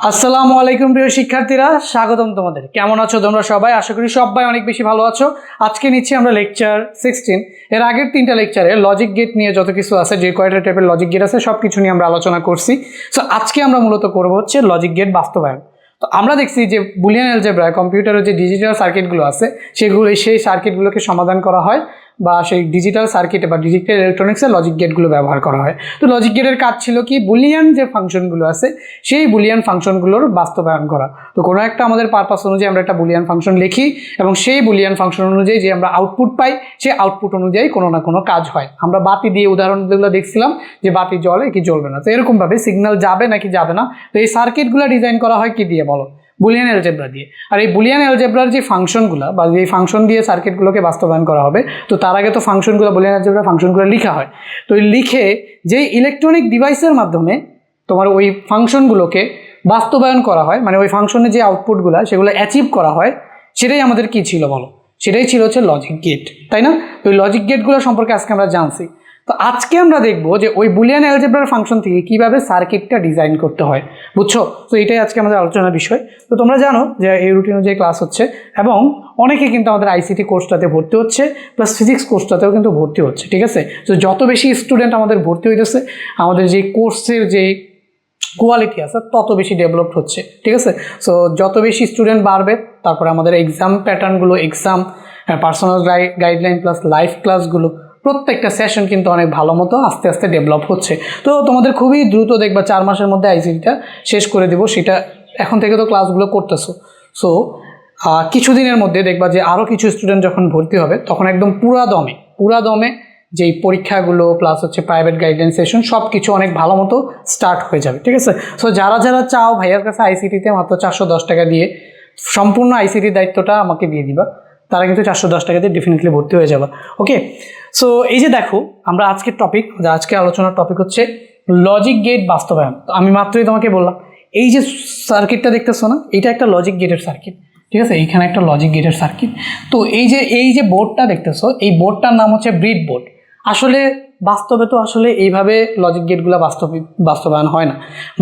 আসসালামু আলাইকুম প্রিয় শিক্ষার্থীরা, স্বাগতম তোমাদের। কেমন আছো তোমরা সবাই? আশা করি সবাই অনেক বেশি ভালো আছো। আজকে নিচ্ছি আমরা লেকচার 16। এর আগের 3টা লেকচারে লজিক গেট নিয়ে যত কিছু আছে, যে কয়টা টাইপের লজিক গেট আছে সব কিছু নিয়ে আমরা আলোচনা করছি। সো আজকে আমরা মূলত করব হচ্ছে লজিক গেট বাস্তবায়ন। তো আমরা দেখছি যে বুলিয়ান অ্যালজেব্রায় কম্পিউটারের যে ডিজিটাল সার্কিটগুলো আছে সেই সার্কিটগুলোকে সমাধান করা হয়, বা সেই ডিজিটাল সার্কিটে বা ডিজিটাল ইলেকট্রনিক্সে লজিক গেটগুলো ব্যবহার করা হয়। তো লজিক গেটের কাজ ছিল কি, বুলিয়ান যে ফাংশনগুলো আছে সেই বুলিয়ান ফাংশনগুলোর বাস্তবায়ন করা। তো কোনো একটা আমাদের পারপাস অনুযায়ী আমরা একটা বুলিয়ান ফাংশন লিখি এবং সেই বুলিয়ান ফাংশন অনুযায়ী যে আমরা আউটপুট পাই, সেই আউটপুট অনুযায়ী কোনো না কোনো কাজ হয়। আমরা বাতি দিয়ে উদাহরণগুলো দেখছিলাম যে বাতি জ্বলে কি জ্বলবে না। তো এরকমভাবে সিগন্যাল যাবে নাকি যাবে না। তো এই সার্কিটগুলো ডিজাইন করা হয় কি দিয়ে বলো? বুলিয়ান অ্যালজেব্রা দিয়ে। আর এই বুলিয়ান অ্যালজেব্রার যে ফাংশনগুলো বা যে ফাংশন দিয়ে সার্কিটগুলোকে বাস্তবায়ন করা হবে, তো তার আগে তো ফাংশনগুলো বুলিয়ান অ্যালজেব্রার ফাংশনগুলো লেখা হয়। তো লিখে যেই ইলেকট্রনিক ডিভাইসের মাধ্যমে তোমার ওই ফাংশনগুলোকে বাস্তবায়ন করা হয়, মানে ওই ফাংশনের যে আউটপুটগুলো সেগুলো অ্যাচিভ করা হয়, সেটাই আমাদের কি ছিল বলো? সেটাই ছিল হচ্ছে লজিক গেট, তাই না? ওই লজিক গেটগুলো সম্পর্কে আজকে আমরা জানছি। তো আজকে আমরা দেখবো যে ওই বুলিয়ান অ্যালজেব্রার ফাংশন থেকে কিভাবে সার্কিটটা ডিজাইন করতে হয়, বুঝছো? তো এটাই আজকে আমাদের আলোচনার বিষয়। তো তোমরা জানো যে এই রুটিন অনুযায়ী ক্লাস হচ্ছে এবং অনেকে কিন্তু আমাদের আইসিটি কোর্সটাতে ভর্তি হচ্ছে, প্লাস ফিজিক্স কোর্সটাতেও কিন্তু ভর্তি হচ্ছে, ঠিক আছে? তো যত বেশি স্টুডেন্ট আমাদের ভর্তি হইতেছে, আমাদের যে কোর্সের যে কোয়ালিটি আছে তত বেশি ডেভেলপড হচ্ছে, ঠিক আছে? সো যত বেশি স্টুডেন্ট বাড়বে, তারপরে আমাদের এক্সাম প্যাটার্নগুলো, exam personal guideline plus live ক্লাসগুলো, প্রত্যেকটা সেশন কিন্তু অনেক ভালো মতো আস্তে আস্তে ডেভেলপ হচ্ছে। তো তোমাদের খুবই দ্রুত দেখবা 4 মাসের মধ্যে আইসিটিটা শেষ করে দেবো। সেটা এখন থেকে তো ক্লাসগুলো করতেছো। সো কিছুদিনের মধ্যে দেখবা যে আরও কিছু স্টুডেন্ট যখন ভর্তি হবে তখন একদম পুরা দমে যেই পরীক্ষাগুলো প্লাস হচ্ছে প্রাইভেট গাইডলাইন সেশন সব কিছু অনেক ভালো মতো স্টার্ট হয়ে যাবে, ঠিক আছে? সো যারা যারা চাও ভাইয়ার কাছে আইসিটিতে মাত্র 410 টাকা দিয়ে সম্পূর্ণ আইসিটির দায়িত্বটা আমাকে দিয়ে দিবা, তারা কিন্তু 410 টাকা দিয়ে ডেফিনেটলি ভর্তি হয়ে যাবে। ওকে, সো এই যে দেখো আমরা আজকে আলোচনার টপিক হচ্ছে লজিক গেট বাস্তবায়ন। তো আমি মাত্রই তোমাকে বললাম, এই যে সার্কিটটা দেখতেছো না, এটা একটা লজিক গেটের সার্কিট, ঠিক আছে? এইখানে একটা লজিক গেটের সার্কিট। তো এই যে বোর্ডটা দেখতেছো, এই বোর্ডটার নাম হচ্ছে ব্রিড বোর্ড। আসলে বাস্তবে তো আসলে এইভাবে লজিক গেটগুলো বাস্তবায়ন হয় না।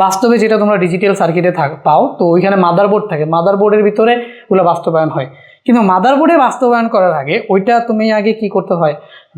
বাস্তবে যেটা তোমরা ডিজিটাল সার্কিটে পাও, তো ওইখানে মাদারবোর্ড থাকে, মাদারবোর্ডের ভিতরে ওগুলো বাস্তবায়ন হয়। কিন্তু মাদারবোর্ডে বাস্তবায়ন করার আগে ওইটা তুমি আগে কি করতে হয়,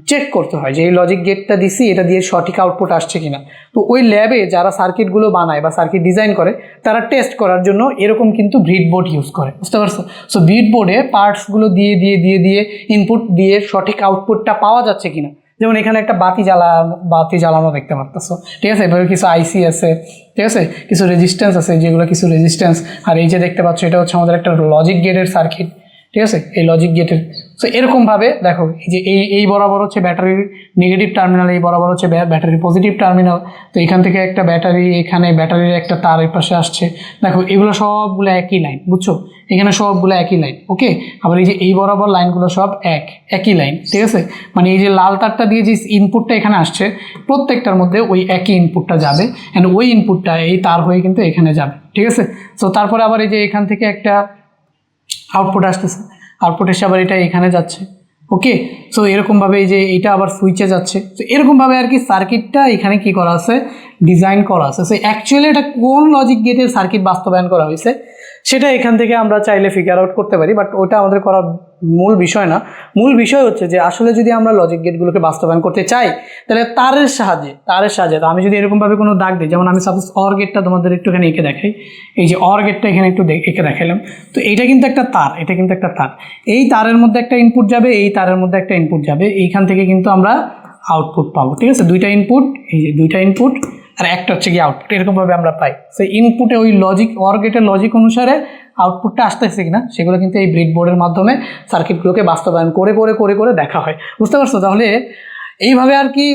চেক করতে হয় যে এই লজিক গেটটা দিছি, এটা দিয়ে সঠিক আউটপুট আসছে কিনা। তো ওই ল্যাবে যারা সার্কিটগুলো বানায় বা সার্কিট ডিজাইন করে, তারা টেস্ট করার জন্য এরকম কিন্তু ব্রিড বোর্ড ইউজ করে, বুঝতে পারছো? সো ব্রিড বোর্ডে পার্টসগুলো দিয়ে ইনপুট দিয়ে সঠিক আউটপুটটা পাওয়া যাচ্ছে কিনা। যেমন এখানে একটা বাতি জ্বালানো দেখতে পারতেছো, ঠিক আছে? এভাবে কিছু আইসি আছে, ঠিক আছে? কিছু রেজিস্ট্যান্স আছে, যেগুলো কিছু রেজিস্ট্যান্স। আর এই যে দেখতে পাচ্ছ, এটা হচ্ছে আমাদের একটা লজিক গেটের সার্কিট, ঠিক আছে? এই লজিক গেটের। সো এরকমভাবে দেখো, এই যে এই বরাবর হচ্ছে ব্যাটারির নেগেটিভ টার্মিনাল, এই বরাবর হচ্ছে ব্যাটারির পজিটিভ টার্মিনাল। তো এখান থেকে একটা ব্যাটারি, এখানে ব্যাটারির একটা তার এই পাশে আসছে। দেখো এগুলো সবগুলো একই লাইন, বুঝছো? এখানে সবগুলো একই লাইন। ওকে, আবার এই যে এই বরাবর লাইনগুলো সব একই লাইন, ঠিক আছে? মানে এই যে লাল তারটা দিয়ে যে ইনপুটটা এখানে আসছে, প্রত্যেকটার মধ্যে ওই একই ইনপুটটা যাবে, অ্যান্ড ওই ইনপুটটা এই তার হয়ে কিন্তু এখানে যাবে, ঠিক আছে? সো তারপরে আবার এই যে এখান থেকে একটা আউটপুট আসতেছে, আউটপুট এসে আবার এটা এখানে যাচ্ছে। ওকে, সো এরকমভাবে এই যে এইটা আবার সুইচে যাচ্ছে। তো এরকমভাবে আর কি সার্কিটটা এখানে কি করা আছে, ডিজাইন করা আছে। সো অ্যাকচুয়ালি এটা কোন লজিক গেটের সার্কিট বাস্তবায়ন করা হয়েছে সেটা এখান থেকে আমরা চাইলে ফিগার আউট করতে পারি, বাট ওটা আমাদের করার মূল বিষয় না। মূল বিষয় হচ্ছে যে আসলে যদি আমরা লজিক গেটগুলোকে বাস্তবায়ন করতে চাই, তাহলে তারের সাহায্যে তো আমি যদি এরকমভাবে কোনো দাগ দিই, যেমন আমি সাপোজ অর গেটটা তোমাদের একটুখানি এঁকে দেখাই। এই যে অর গেটটা এখানে একটু এঁকে দেখাইলাম। তো এটা কিন্তু একটা তার, এই তারের মধ্যে একটা ইনপুট যাবে, এই তারের মধ্যে একটা ইনপুট যাবে, এইখান থেকে কিন্তু আমরা আউটপুট পাবো, ঠিক আছে? দুইটা ইনপুট, এই যে দুইটা ইনপুট আর একটা হচ্ছে কি আউটপুট, এরকমভাবে আমরা পাই। সেই ইনপুটে ওই লজিক, অর গেটের লজিক অনুসারে আউটপুটটা আসতেছে কিনা সেগুলো কিন্তু এই ব্রিড বোর্ডের মাধ্যমে সার্কিটগুলোকে বাস্তবায়ন করে দেখা হয়, বুঝতে পারছো? তাহলে এইভাবে আর কি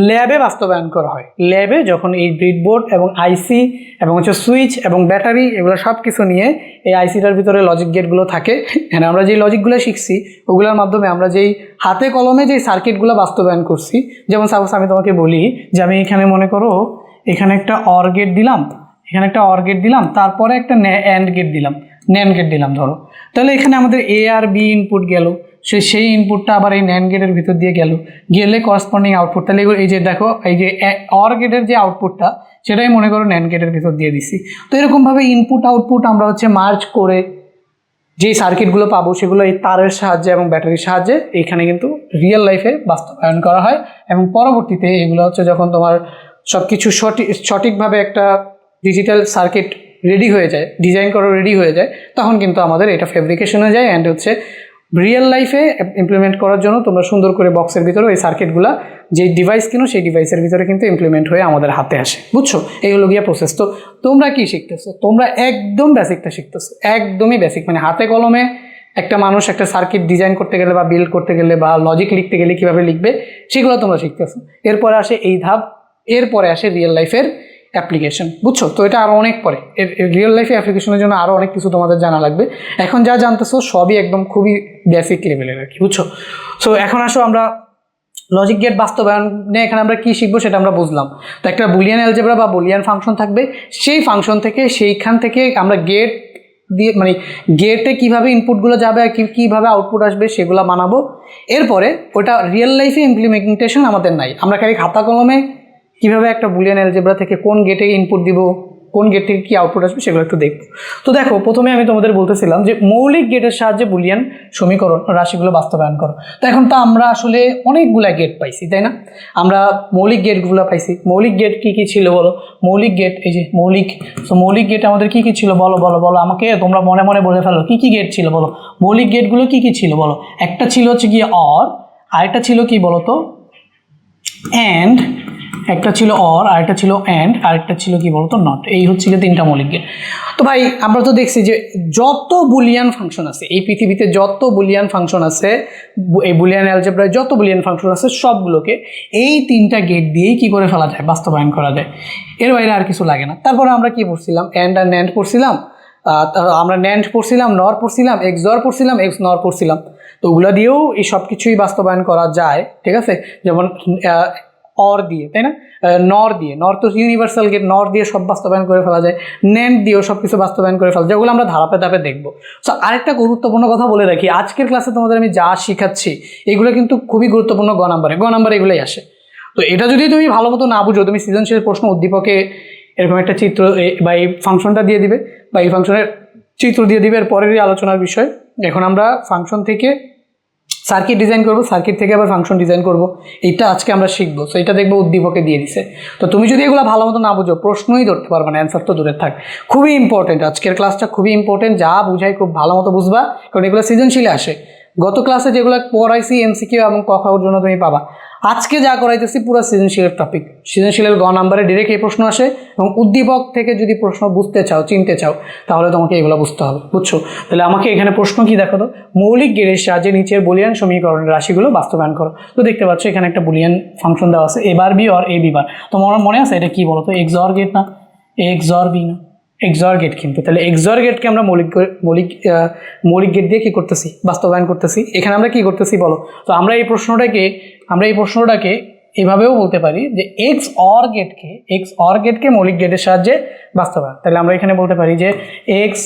ল্যাবে বাস্তবায়ন করা হয়। ল্যাবে যখন এই ব্রিড বোর্ড এবং আইসি এবং হচ্ছে সুইচ এবং ব্যাটারি, এগুলো সব কিছু নিয়ে এই আইসিটার ভিতরে লজিক গেটগুলো থাকে। এখানে আমরা যেই লজিকগুলো শিখছি ওগুলোর মাধ্যমে আমরা যেই হাতে কলমে যেই সার্কিটগুলো বাস্তবায়ন করছি, যেমন সাপোজ আমি তোমাকে বলি যে আমি এখানে মনে করো এখানে একটা অর গেট দিলাম, এখানে একটা অর গেট দিলাম, তারপরে একটা অ্যান্ড গেট দিলাম, ন্যান্ড গেট দিলাম ধরো। তাহলে এখানে আমাদের এ আর বি ইনপুট গেল, সেই ইনপুটটা আবার এই ন্যান্ড গেটের ভিতর দিয়ে গেলে করসপন্ডিং আউটপুট, তাহলে এই যে দেখো এই যে অর গেটের যে আউটপুটটা সেটাই মনে করো ন্যান্ড গেটের ভিতর দিয়ে দিছি। তো এরকমভাবে ইনপুট আউটপুট আমরা হচ্ছে মার্জ করে যে সার্কিটগুলো পাবো সেগুলো এই তারের সাহায্যে এবং ব্যাটারির সাহায্যে এখানে কিন্তু রিয়েল লাইফে বাস্তবায়ন করা হয়। এবং পরবর্তীতে এগুলো হচ্ছে যখন তোমার সব কিছু সঠিকভাবে একটা ডিজিটাল সার্কিট রেডি হয়ে যায়, ডিজাইন করা রেডি হয়ে যায়, তখন কিন্তু আমাদের এটা ফেব্রিকেশন হয়ে যায় অ্যান্ড হচ্ছে রিয়েল লাইফে ইমপ্লিমেন্ট করার জন্য তোমরা সুন্দর করে বক্সের ভিতরে ওই সার্কিটগুলো যে ডিভাইস কিনো সেই ডিভাইসের ভিতরে কিন্তু ইমপ্লিমেন্ট হয়ে আমাদের হাতে আসে, বুঝছো? এই হলো গিয়া প্রসেস। তো তোমরা কি শিখতেছো? তোমরা একদম বেসিকটা শিখতেছো, একদমই বেসিক, মানে হাতে কলমে একটা মানুষ একটা সার্কিট ডিজাইন করতে গেলে বা বিল্ড করতে গেলে বা লজিক লিখতে গেলে কীভাবে লিখবে সেগুলো তোমরা শিখতেছো। এরপরে আসে এই ধাপ, এরপরে আসে রিয়েল লাইফের অ্যাপ্লিকেশন, বুঝছো? তো এটা আরও অনেক পরে, রিয়েল লাইফে অ্যাপ্লিকেশনের জন্য আরও অনেক কিছু তোমাদের জানা লাগবে। এখন যা জানতেছো সবই একদম খুবই বেসিক লেভেলের আর কি, বুঝছো? সো এখন আসো আমরা লজিক গেট বাস্তবায়নে এখানে আমরা কী শিখবো সেটা আমরা বুঝলাম। তো একটা বুলিয়ান অ্যালজেব্রা বা বুলিয়ান ফাংশন থাকবে, সেই ফাংশন থেকে সেইখান থেকে আমরা গেট দিয়ে মানে গেটে কীভাবে ইনপুটগুলো যাবে আর কীভাবে আউটপুট আসবে সেগুলো বানাবো। এরপরে ওটা রিয়েল লাইফে ইমপ্লিমেন্টেশন আমাদের নাই, আমরা খালি খাতা কলমে কীভাবে একটা বুলিয়ান অ্যালজেব্রা থেকে কোন গেটে ইনপুট দিব, কোন গেট থেকে কী আউটপুট আসবে সেগুলো একটু দেখব। তো দেখো, প্রথমে আমি তোমাদের বলতেছিলাম যে মৌলিক গেটের সাহায্যে বুলিয়ান সমীকরণ রাশিগুলো বাস্তবায়ন করো। তো এখন তো আমরা আসলে অনেকগুলা গেট পাইছি, তাই না? আমরা মৌলিক গেটগুলো পাইছি। মৌলিক গেট কী কী ছিল বলো? মৌলিক গেট, এই যে মৌলিক গেট আমাদের কী কী ছিল বলো বলো বলো আমাকে, তোমরা মনে মনে বলে ফেলো কী কী গেট ছিল বলো। মৌলিক গেটগুলো কী কী ছিল বলো? একটা ছিল হচ্ছে গিয়ে অর, আরেকটা ছিল কি বলো তো অ্যান্ড, একটা ছিল অর, আরেকটা ছিল অ্যান্ড, আরেকটা ছিল কি বলতো নট। এই হচ্ছে গিয়ে তিনটা মৌলিক গেট। তো ভাই আমরা তো দেখছি যে যত বুলিয়ান ফাংশন আছে এই পৃথিবীতে, যত বুলিয়ান ফাংশন আছে, এই বুলিয়ান অ্যালজেব্রায় যত বুলিয়ান ফাংশন আছে সবগুলোকে এই তিনটা গেট দিয়েই কি করে ফেলা যায়, বাস্তবায়ন করা যায়। এর বাইরে আর কিছু লাগে না। তারপরে আমরা কি পড়ছিলাম? অ্যান্ড আর ন্যান্ড পড়ছিলাম, আমরা ন্যান্ড পড়ছিলাম, নর পড়ছিলাম, এক্স অর পড়ছিলাম, এক্স নর পড়ছিলাম। তো ওগুলো দিয়েও এই সব কিছুই বাস্তবায়ন করা যায়, ঠিক আছে? যেমন অর দিয়ে, তাই না? নর দিয়ে, নর তো ইউনিভার্সাল গেট, নর দিয়ে সব বাস্তবায়ন করে ফেলা যায়। ন্যান্ড দিয়েও সব কিছু বাস্তবায়ন করে ফেলা যায়, যেগুলো আমরা ধাপে ধাপে দেখবো। সো আরেকটা গুরুত্বপূর্ণ কথা বলে রাখি, আজকের ক্লাসে তোমাদের আমি যা শিখাচ্ছি এগুলো কিন্তু খুবই গুরুত্বপূর্ণ। গ নাম্বারে এগুলোই আসে। তো এটা যদি তুমি ভালো মতো না বুঝো, তুমি সৃজনশীল প্রশ্ন উদ্দীপকে এরকম একটা চিত্র বা এই ফাংশনটা দিয়ে দিবে বা এই ফাংশনের চিত্র দিয়ে দিবে, এর পরেরই আলোচনার বিষয়। এখন আমরা ফাংশন থেকে সার্কিট ডিজাইন করব, সার্কিট থেকে আবার ফাংশন ডিজাইন করব, এইটা আজকে আমরা শিখবো। সো এটা দেখবো উদ্দীপকে দিয়ে দিছে। তো তুমি যদি এগুলো ভালো মতো না বুঝো প্রশ্নই ধরতে পারবে না, অ্যান্সার তো দূরের থাক। খুবই ইম্পর্টেন্ট, আজকের ক্লাসটা খুবই ইম্পর্টেন্ট। যা বুঝাই খুব ভালো মতো বুঝবা, কারণ এগুলো সৃজনশীলে আসে। গত ক্লাসে যেগুলো পড়াইছি এমসিকিউ এবং ক খ জন্য তুমি পাবা, আজকে যা করাইতেছি পুরো সৃজনশীলের টপিক। সৃজনশীলের গ নাম্বারে ডিরেক্ট এই প্রশ্ন আসে, এবং উদ্দীপক থেকে যদি প্রশ্ন বুঝতে চাও, চিনতে চাও, তাহলে তোমাকে এগুলো বুঝতে হবে, বুঝছো? তাহলে আমাকে এখানে প্রশ্ন কি দেখো তো, মৌলিক গেটের সাহায্যে নিচের বুলিয়ান সমীকরণের রাশিগুলো বাস্তবায়ন করো। তো দেখতে পাচ্ছ এখানে একটা বুলিয়ান ফাংশন দেওয়া আছে, A bar B or A B bar. তো মনে আছে এটা কি বলো তো? এক্স অর গেট না, এক্স অর বি না, এক্সঅর গেট। কিন্তু তাহলে এক্সঅর গেটকে আমরা মৌলিক গেট দিয়ে কি করতেছি, বাস্তবায়ন করতেছি। এখানে আমরা কি করতেছি বলো? তো আমরা এই প্রশ্নটাকে এভাবেও বলতে পারি যে এক্স অর গেটকে মৌলিক গেটের সাহায্যে বাস্তবায়ন। তাহলে আমরা এখানে বলতে পারি যে এক্স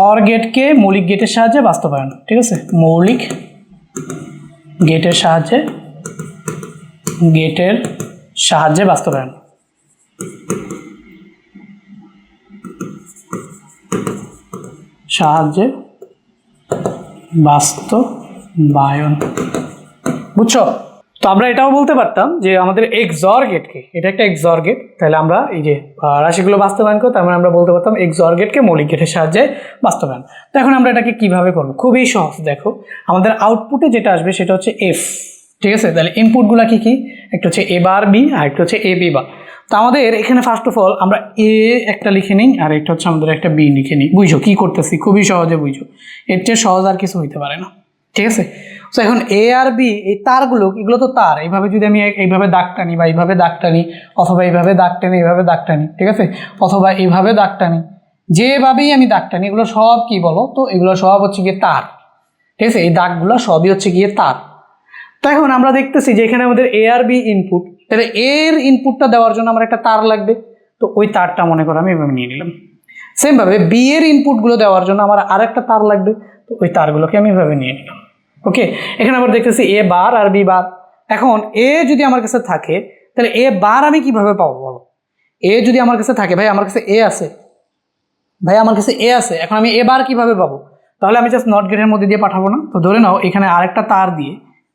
অর গেটকে মৌলিক গেটের সাহায্যে বাস্তবায়ন, ঠিক আছে? মৌলিক গেটের সাহায্যে বাস্তবায়ন। বুঝছো? তো আমরা এটাও বলতে পারতাম যে আমাদের এক্সঅর গেটকে, এটা একটা এক্সঅর গেট, তাহলে আমরা এই যে রাশিগুলো বাস্তবায়ন করতাম, আমরা বলতে পারতাম এক্সঅর গেটকে মৌলিক গেটের সাহায্যে বাস্তবায়ন। তো এখন আমরা এটাকে কিভাবে করবো? খুবই সহজ। দেখো আমাদের আউটপুটে যেটা আসবে সেটা হচ্ছে এফ, ঠিক আছে? তাহলে ইনপুটগুলো কি কি? একটা হচ্ছে এ বার বি, আর একটা হচ্ছে এ বি বার। তো আমাদের এখানে ফার্স্ট অফ অল আমরা এ একটা লিখে নিই, আর একটা হচ্ছে আমাদের একটা বি লিখে নিই। বুঝছো কি করতেছি? খুবই সহজে বুঝছো, এর চেয়ে সহজ আর কিছু হইতে পারে না, ঠিক আছে? তো এখন এ আর বি, এই তারগুলো, এগুলো তো তার, এইভাবে যদি আমি এইভাবে দাগ টানি বা এইভাবে দাগ টানি, অথবা এইভাবে দাগ টানি, এইভাবে দাগ টানি, ঠিক আছে? অথবা এইভাবে দাগ টানি, যেভাবেই আমি দাগ টানি, এগুলো সব কি বলো তো? এগুলো সব হচ্ছে গিয়ে তার, ঠিক আছে? এই দাগগুলো সবই হচ্ছে গিয়ে তার। তো এখন আমরা দেখতেছি যে এখানে আমাদের এ আর বি ইনপুট, তাহলে এর ইনপুটটা দেওয়ার জন্য আমার একটা তার লাগবে। তো ওই তারটা মনে করো আমি এভাবে নিয়ে নিলাম। সেমভাবে বি এর ইনপুটগুলো দেওয়ার জন্য আমার আরেকটা তার লাগবে, তো ওই তারগুলোকে আমি এভাবে নিয়ে নিলাম। ওকে, এখানে আবার দেখতেছি এ বার আর বি বার। এখন এ যদি আমার কাছে থাকে তাহলে এ বার আমি কিভাবে পাবো বলো? এ যদি আমার কাছে থাকে, ভাই আমার কাছে এ আছে, ভাই আমার কাছে এ আছে, এখন আমি এ বার কিভাবে পাবো? তাহলে আমি জাস্ট নট গেটের মধ্যে দিয়ে পাঠাবো না? তো ধরে নাও এখানে আরেকটা তার দিয়ে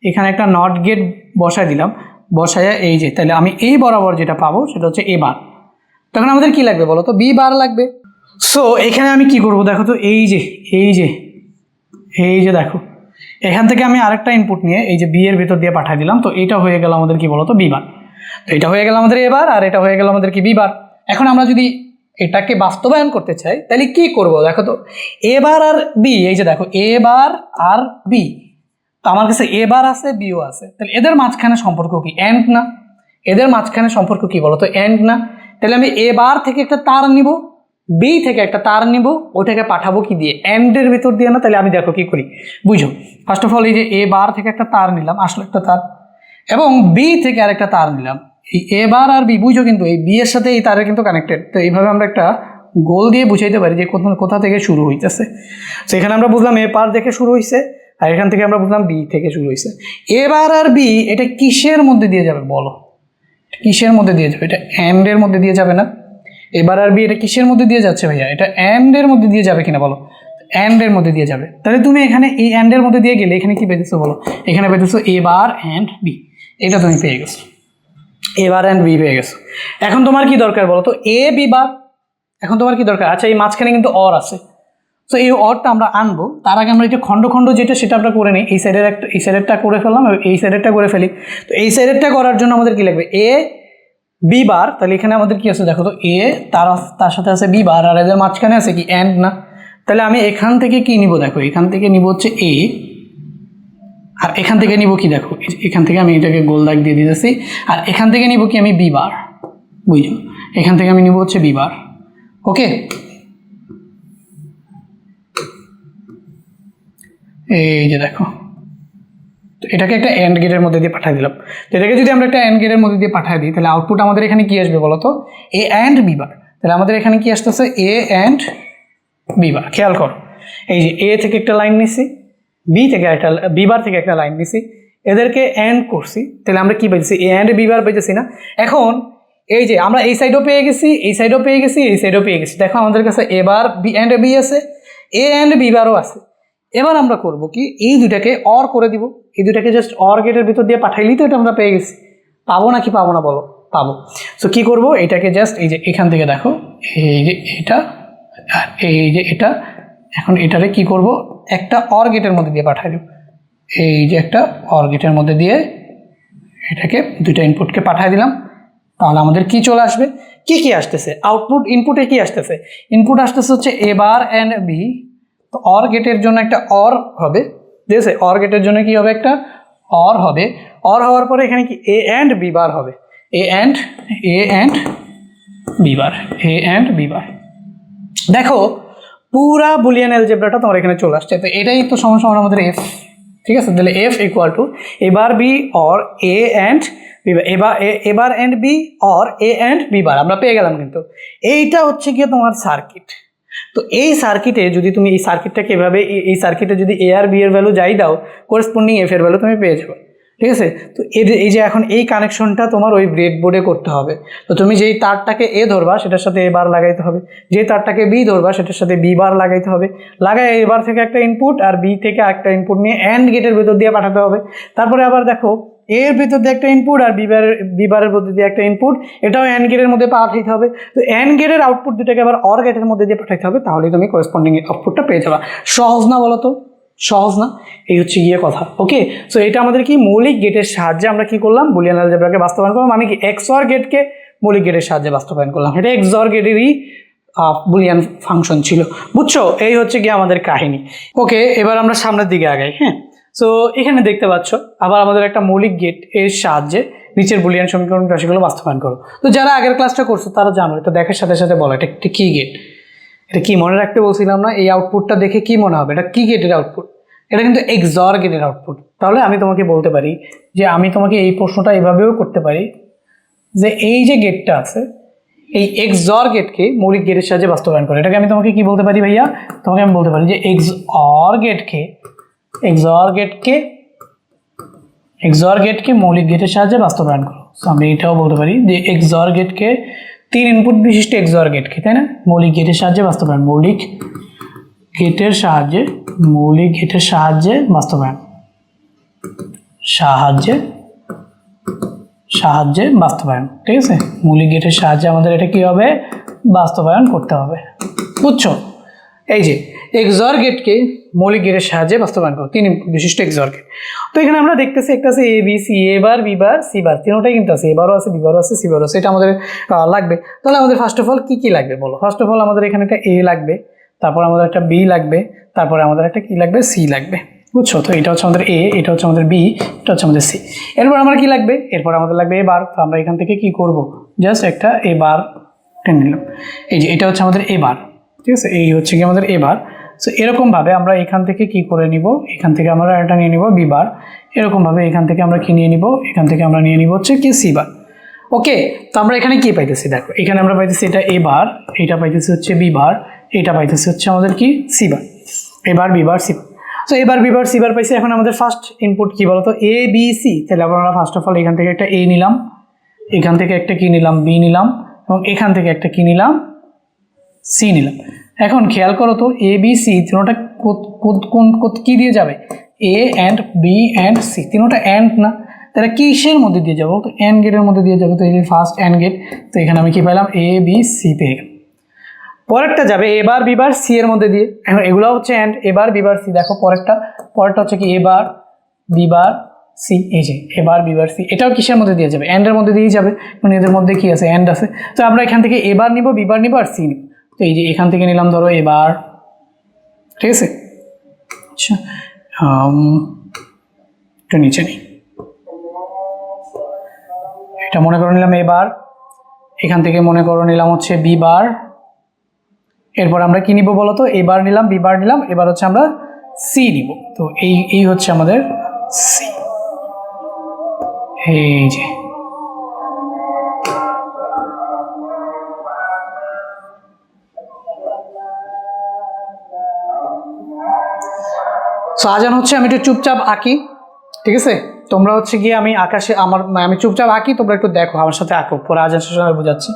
এখানে একটা নট গেট বসায় দিলাম, বসায় এই যে, তাহলে আমি এই বরাবর যেটা পাবো সেটা হচ্ছে এ বার। তখন আমাদের কি লাগবে বলো তো? বি বার লাগবে। সো এখানে আমি কি করব দেখো তো, এই যে এই যে এই যে দেখো, এখান থেকে আমি আরেকটা ইনপুট নিয়ে এই যে বি এর ভিতর দিয়ে পাঠিয়ে দিলাম। তো এটা হয়ে গেল আমাদের কি বলতো? B bar. তো এটা হয়ে গেল আমাদের এবার, আর এটা হয়ে গেল আমাদের কি বি বার। এখন আমরা যদি এটাকে বাস্তবায়ন করতে চাই তাহলে কি করব দেখো তো? এ বার আর বি, এই যে দেখো এ বার আর বি, তো আমার কাছে এ বার আছে, বিও আছে, তাহলে এদের মাঝখানে সম্পর্ক কি? এন্ড না? এদের মাঝখানে সম্পর্ক কি বলো তো? এন্ড না? তাহলে আমি এ বার থেকে একটা তার নিব, বি থেকে একটা তার নিব, ওইটাকে পাঠাবো কি দিয়ে? এন্ডের ভিতর দিয়ে না? তাহলে আমি দেখো কি করি বুঝো। ফার্স্ট অফ অল এই যে এ বার থেকে একটা তার নিলাম, আসলে একটা তার, এবং বি থেকে আরেকটা তার নিলাম। এই এ বার আর বি বুঝো, কিন্তু এই বি এর সাথে এই তারের কিন্তু কানেক্টেড। তো এইভাবে আমরা একটা গোল দিয়ে বুঝাইতে পারি যে কোথা থেকে শুরু হইতেছে। তো এখানে আমরা বুঝলাম এ পার থেকে শুরু হয়েছে, আর এখান থেকে আমরা বুঝলাম বি থেকে শুরু হয়েছে। এ বার আর বি এটা কিসের মধ্যে দিয়ে যাবে বলো? কিসের মধ্যে দিয়ে যাবে? এটা এন্ডের মধ্যে দিয়ে যাবে না? এবার আর বি এটা কিসের মধ্যে দিয়ে যাচ্ছে ভাইয়া? এটা এন্ডের মধ্যে দিয়ে যাবে কিনা বলো? এন্ডের মধ্যে দিয়ে যাবে। তাহলে তুমি এখানে এই এন্ডের মধ্যে দিয়ে গেলে এখানে কি পেতেছো বলো? এখানে পেতেছো এ বার অ্যান্ড বি, এটা তুমি পেয়ে গেছো, এ বার অ্যান্ড বি পেয়ে গেছো। এখন তোমার কি দরকার বলো তো? এ বি বার। এখন তোমার কি দরকার? আচ্ছা এই মাঝখানে কিন্তু অর আছে, তো এই অরটা আমরা আনবো, তার আগে আমরা এটা খণ্ড খণ্ড যেটা সেটা আমরা করে নিই। এই সাইডের একটা, এই সাইডেরটা করে ফেললাম, এই সাইডেরটা করে ফেলি। তো এই সাইডেরটা করার জন্য আমাদের কি লাগবে? এ বি বার। তাহলে এখানে আমাদের কি আছে দেখো তো? এ তার সাথে আছে বি বার, আর এদের মাঝখানে আছে কি? এন্ড না? তাহলে আমি এখান থেকে কি নিব দেখো? এখান থেকে নিব হচ্ছে এ, আর এখান থেকে নিব কি দেখো? এখান থেকে আমি এটাকে গোল দাগ দিয়ে দিতেছি, আর এখান থেকে নিব কি? আমি বি বার, বুঝছো? এখান থেকে আমি নিব হচ্ছে বি বার। ওকে, এই যে দেখো, তো এটাকে একটা এন্ড গেটের মধ্যে দিয়ে পাঠিয়ে দিলাম। তো এটাকে যদি আমরা একটা এন্ড গেটের মধ্যে দিয়ে পাঠিয়ে দিই তাহলে আউটপুট আমাদের এখানে কি আসবে বলো তো? এ অ্যান্ড বি বার। তাহলে আমাদের এখানে কি আসতেছে? এ অ্যান্ড বি বার। খেয়াল করো, এই যে এ থেকে একটা লাইন নিছি, বি থেকে একটা, বি বার থেকে একটা লাইন নিছি, এদেরকে অ্যান্ড করছি, তাহলে আমরা কি পাইছি? এ অ্যান্ড বি বার পাইতেছি না? এখন এই যে আমরা এই সাইডও পেয়ে গেছি, এই সাইডও পেয়ে গেছি, এই সাইডও পেয়ে গেছি। দেখো আমাদের কাছে এ বার বি অ্যান্ড বি আছে, এ অ্যান্ড বি বারও আছে। এবার আমরা করব কি? এই দুটাকে অর করে দিব, এই দুটাকে জাস্ট অর গেটের ভিতর দিয়ে পাঠাইলেই তো এটা আমরা পেয়ে গেছি। পাবো নাকি পাবো না বলো? পাবো। সো কি করব? এটাকে জাস্ট এই যে এখান থেকে দেখো, এই যে এটা আর এই যে এটা, এখন এটারে কি করব? একটা অর গেটের মধ্যে দিয়ে পাঠাই দেব। এই যে একটা অর গেটের মধ্যে দিয়ে এটাকে দুইটা ইনপুটকে পাঠিয়ে দিলাম। তাহলে আমাদের কি চলে আসবে? কি কি আসতেছে আউটপুট? ইনপুটে কি আসতেছে? ইনপুট আসতেছে হচ্ছে এ বার অ্যান্ড বি। তো অর গেটের জন্য একটা অর হবে, ঠিক আছে? অর গেটের জন্য কি হবে? একটা অর হবে। অর হওয়ার পরে এখানে কি? এ অ্যান্ড বি বার হবে। A and B bar, A and B bar. দেখো পুরা বুলিয়ান অ্যালজেব্রাটা তোমার এখানে চলে আসছে। তো এটাই তো সমান সমান আমাদের এফ, ঠিক আছে? তাহলে F equal to A bar B or A and B bar, A bar and B or A and B bar আমরা পেয়ে গেলাম। কিন্তু এইটা হচ্ছে গিয়ে তোমার সার্কিট। তো এই সার্কিটে যদি তুমি এই সার্কিটটাকে এভাবে, এই সার্কিটে যদি এ আর বি এর ভ্যালু যাই দাও, করেসপন্ডিং এফ এর ভ্যালু তুমি পেয়ে যাবে, ঠিক আছে? তো এই যে এখন এই কানেকশনটা তোমার ওই ব্রেড বোর্ডে করতে হবে। তো তুমি যেই তারটাকে এ ধরবা সেটার সাথে এ বার লাগাইতে হবে, যে তারটাকে বি ধরবা সেটার সাথে বি বার লাগাইতে হবে, লাগাই এ বার থেকে একটা ইনপুট আর বি থেকে একটা ইনপুট নিয়ে অ্যান্ড গেটের ভেতর দিয়ে পাঠাতে হবে। তারপরে আবার দেখো এর ভিতর দিয়ে একটা ইনপুট আর বি বারের মধ্যে দিয়ে একটা ইনপুট, এটাও অ্যান্ড গেটের মধ্যে পাঠাইতে হবে। তো অ্যান্ড গেটের আউটপুট দুটাকে আবার অর গেটের মধ্যে দিয়ে পাঠাইতে হবে, তাহলেই তুমি করেসপন্ডিং আউটপুটটা পেয়ে যাবা। সহজ না বলো তো? সহজ না? এই হচ্ছে গিয়ে কথা। ওকে, সো এটা আমাদের কি মৌলিক গেটের সাহায্যে আমরা কি করলাম? বুলিয়ান অ্যালজেব্রাকে বাস্তবায়ন করলাম। মানে কি এক্সঅর গেটকে মৌলিক গেটের সাহায্যে বাস্তবায়ন করলাম। এটা এক্সঅর গেটেরই বুলিয়ান ফাংশন ছিল, বুঝছো? এই হচ্ছে গিয়ে আমাদের কাহিনী। ওকে, এবার আমরা সামনের দিকে আগাই। হ্যাঁ, সো এখানে দেখতে পাচ্ছ আবার আমাদের একটা মৌলিক গেট এর সাহায্যে নিচের বুলিয়ান সমীকরণ রাশিগুলো বাস্তবায়ন করো। তো যারা আগের ক্লাসটা করছো তারা জানো, এটা দেখার সাথে সাথে বলো এটা একটি কি গেট। এটা কি মনে রাখতে বলছিলাম না? এই আউটপুটটা দেখে কি মনে হবে? এটা কি গেটের আউটপুট? এটা কিন্তু এক্সঅর গেটের আউটপুট। তাহলে আমি তোমাকে বলতে পারি যে আমি তোমাকে এই প্রশ্নটা এভাবেও করতে পারি যে এই যে গেটটা আছে, এই XOR গেটকে মৌলিক গেটের সাহায্যে বাস্তবায়ন করে। এটাকে আমি তোমাকে কি বলতে পারি ভাইয়া? তোমাকে আমি বলতে পারি যে XOR গেটকে মৌলিক গেটের সাহায্যে বাস্তবায়ন করো। সো আমি এটাও বলতে পারি যে XOR গেটকে 3 ইনপুট বিশিষ্ট XOR গেটকে, তাই না, মৌলিক গেটের সাহায্যে বাস্তবায়ন, মৌলিক গেটের সাহায্যে বাস্তবায়ন, ঠিক আছে। মৌলিক গেটের সাহায্যে আমাদের এটা কি হবে? বাস্তবায়ন করতে হবে, বুঝছো? এই যে XOR গেটকে মৌলিক গেটের সাহায্যে বাস্তবায়ন করো, 3 ইনপুট বিশিষ্ট XOR গেট। তো এখানে আমরা দেখতেছি একটা আছে A B C, A bar B bar C বার, তিনটাই কিন্তু আছে, A বারও আছে, B বারও আছে, C বারও আছে। এটা আমাদের লাগবে। তাহলে আমাদের ফার্স্ট অফ অল কি লাগবে বলো? ফার্স্ট অফ অল আমাদের এখানে একটা A লাগবে, তারপর আমাদের একটা B লাগবে, তারপরে আমাদের একটা কি লাগবে? C লাগবে, বুঝছো? তো এটা হচ্ছে আমাদের A, এটা হচ্ছে আমাদের B, এটা হচ্ছে আমাদের C। এরপর আমার কি লাগবে? এরপর আমাদের লাগবে A বার। তো আমরা এখান থেকে কি করব? জাস্ট একটা A বার টেনে নিলাম। এই যে এটা হচ্ছে আমাদের A বার, ঠিক আছে, এই হচ্ছে কি আমাদের A বার। সো এরকমভাবে আমরা এখান থেকে কি করে নিব? এখান থেকে আমরা এটা নিয়ে নিব B বার। এরকমভাবে এখান থেকে আমরা কি নিয়ে নিব? এখান থেকে আমরা নিয়ে নিব হচ্ছে কি C বার। ওকে, তো আমরা এখানে কি পাইতেছি? দেখো এখানে আমরা পাইতেছি এটা A বার, এটা পাইতেছি হচ্ছে B বার, এটা পাইতেছি হচ্ছে আমাদের কি C bar. A bar B bar C bar. So A bar B bar C বার পাইছি। এখন আমাদের ফার্স্ট ইনপুট কি বলতো? A B C। তাহলে আমরা ফার্স্ট অফ অল এখান থেকে একটা A নিলাম, এখান থেকে একটা কি নিলাম? B নিলাম, এবং এখান থেকে একটা কি নিলাম? C নিলাম। এখন খেয়াল করো তো A B C তিনটা কোন কি দিয়ে যাবে? A and B and C, তিনটা অ্যান্ড না, তাহলে কিসের মধ্যে দিয়ে যাবো? তো অ্যান্ড গেটের মধ্যে দিয়ে যাবে। তো এই ফার্স্ট অ্যান্ড গেট, তো এখানে আমি কি পেলাম? A B C পেয়ে গেলাম। পরেরটা যাবে A bar B bar C এর মধ্যে দিয়ে। এখন এগুলো হচ্ছে and, A bar B bar C। দেখো পরেরটা হচ্ছে কি? A bar B bar C। এই যে A bar B bar C, এটাও কিসের মধ্যে দিয়ে যাবে? অ্যান্ডের মধ্যে দিয়েই যাবে, কারণ এদের মধ্যে কি আছে? অ্যান্ড আছে। তো আমরা এখান থেকে A বার নিব, B বার নিব আর C নিব। তো এই যে এখান থেকে নিলাম ধরো A বার, ঠিক আছে। আচ্ছা, একটু নিচে নিই, এটা মনে করে নিলাম A বার, এখান থেকে মনে করে নিলাম হচ্ছে B বার। এরপর আমরা কি নিব বলো তো? A বার নিলাম, B বার নিলাম, এবার হচ্ছে আমরা C নিব। তো এই হচ্ছে আমাদের C। এই যে সো আজান হচ্ছে, আমি একটু চুপচাপ আঁকি, ঠিক আছে। তোমরা হচ্ছে গিয়ে আমি আকাশে আমি চুপচাপ আঁকি, তোমরা একটু দেখো আমার সাথে আঁকো, পরে আজান শেষ হয়ে বোঝাচ্ছি।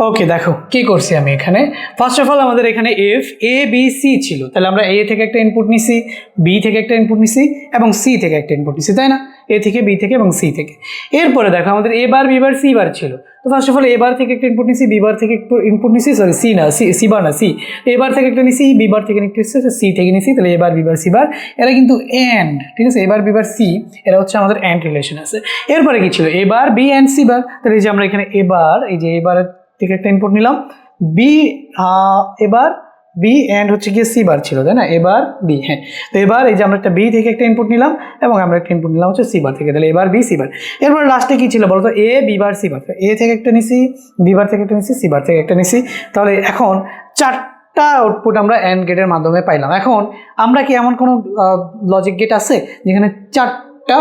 ওকে, দেখো কি করছি আমি এখানে। ফার্স্ট অফ অল আমাদের এখানে এফ এ বি সি ছিল, তাহলে আমরা এ থেকে একটা ইনপুট নিছি, বি থেকে একটা ইনপুট নিছি এবং সি থেকে একটা ইনপুট নিছি, তাই না? এ থেকে, বি থেকে এবং সি থেকে। এরপরে দেখো আমাদের A bar, B bar, C বার ছিল। তো ফার্স্ট অফ অল এ বার থেকে একটা ইনপুট নিছি, বি বার থেকে একটু ইনপুট নিছি, সরি সি না, সি বার না, সি। এ বার থেকে একটা নিছি, বি বার থেকে নিচ্ছে, সি থেকে নিছি, তাহলে এ বার, বি বার, সি বার, এরা কিন্তু এন্ড, ঠিক আছে? A bar, B bar, C এরা হচ্ছে আমাদের এন্ড রিলেশন আছে। এরপরে কি ছিল? এ বার, বি এন্ড সি বার। তাহলে এই যে আমরা এখানে এবার, এই যে এবারের থেকে একটা ইনপুট নিলাম, বি এবার বি এন্ড হচ্ছে গিয়ে সি বার ছিল, তাই না? এবার বি, হ্যাঁ। তো এবার এই যে আমরা একটা বি থেকে একটা ইনপুট নিলাম এবং আমরা একটা ইনপুট নিলাম হচ্ছে সি বার থেকে, তাহলে এবার বি সি বার। এরপর লাস্টে কি ছিল বলতো? এ বি বার সি বার। এ থেকে একটা নিছি, বি বার থেকে একটা নিছি, সি বার থেকে একটা নিছি। তাহলে এখন চারটা আউটপুট আমরা অ্যান্ড গেটের মাধ্যমে পাইলাম। এখন আমরা কি এমন কোনো লজিক গেট আছে যেখানে চারটা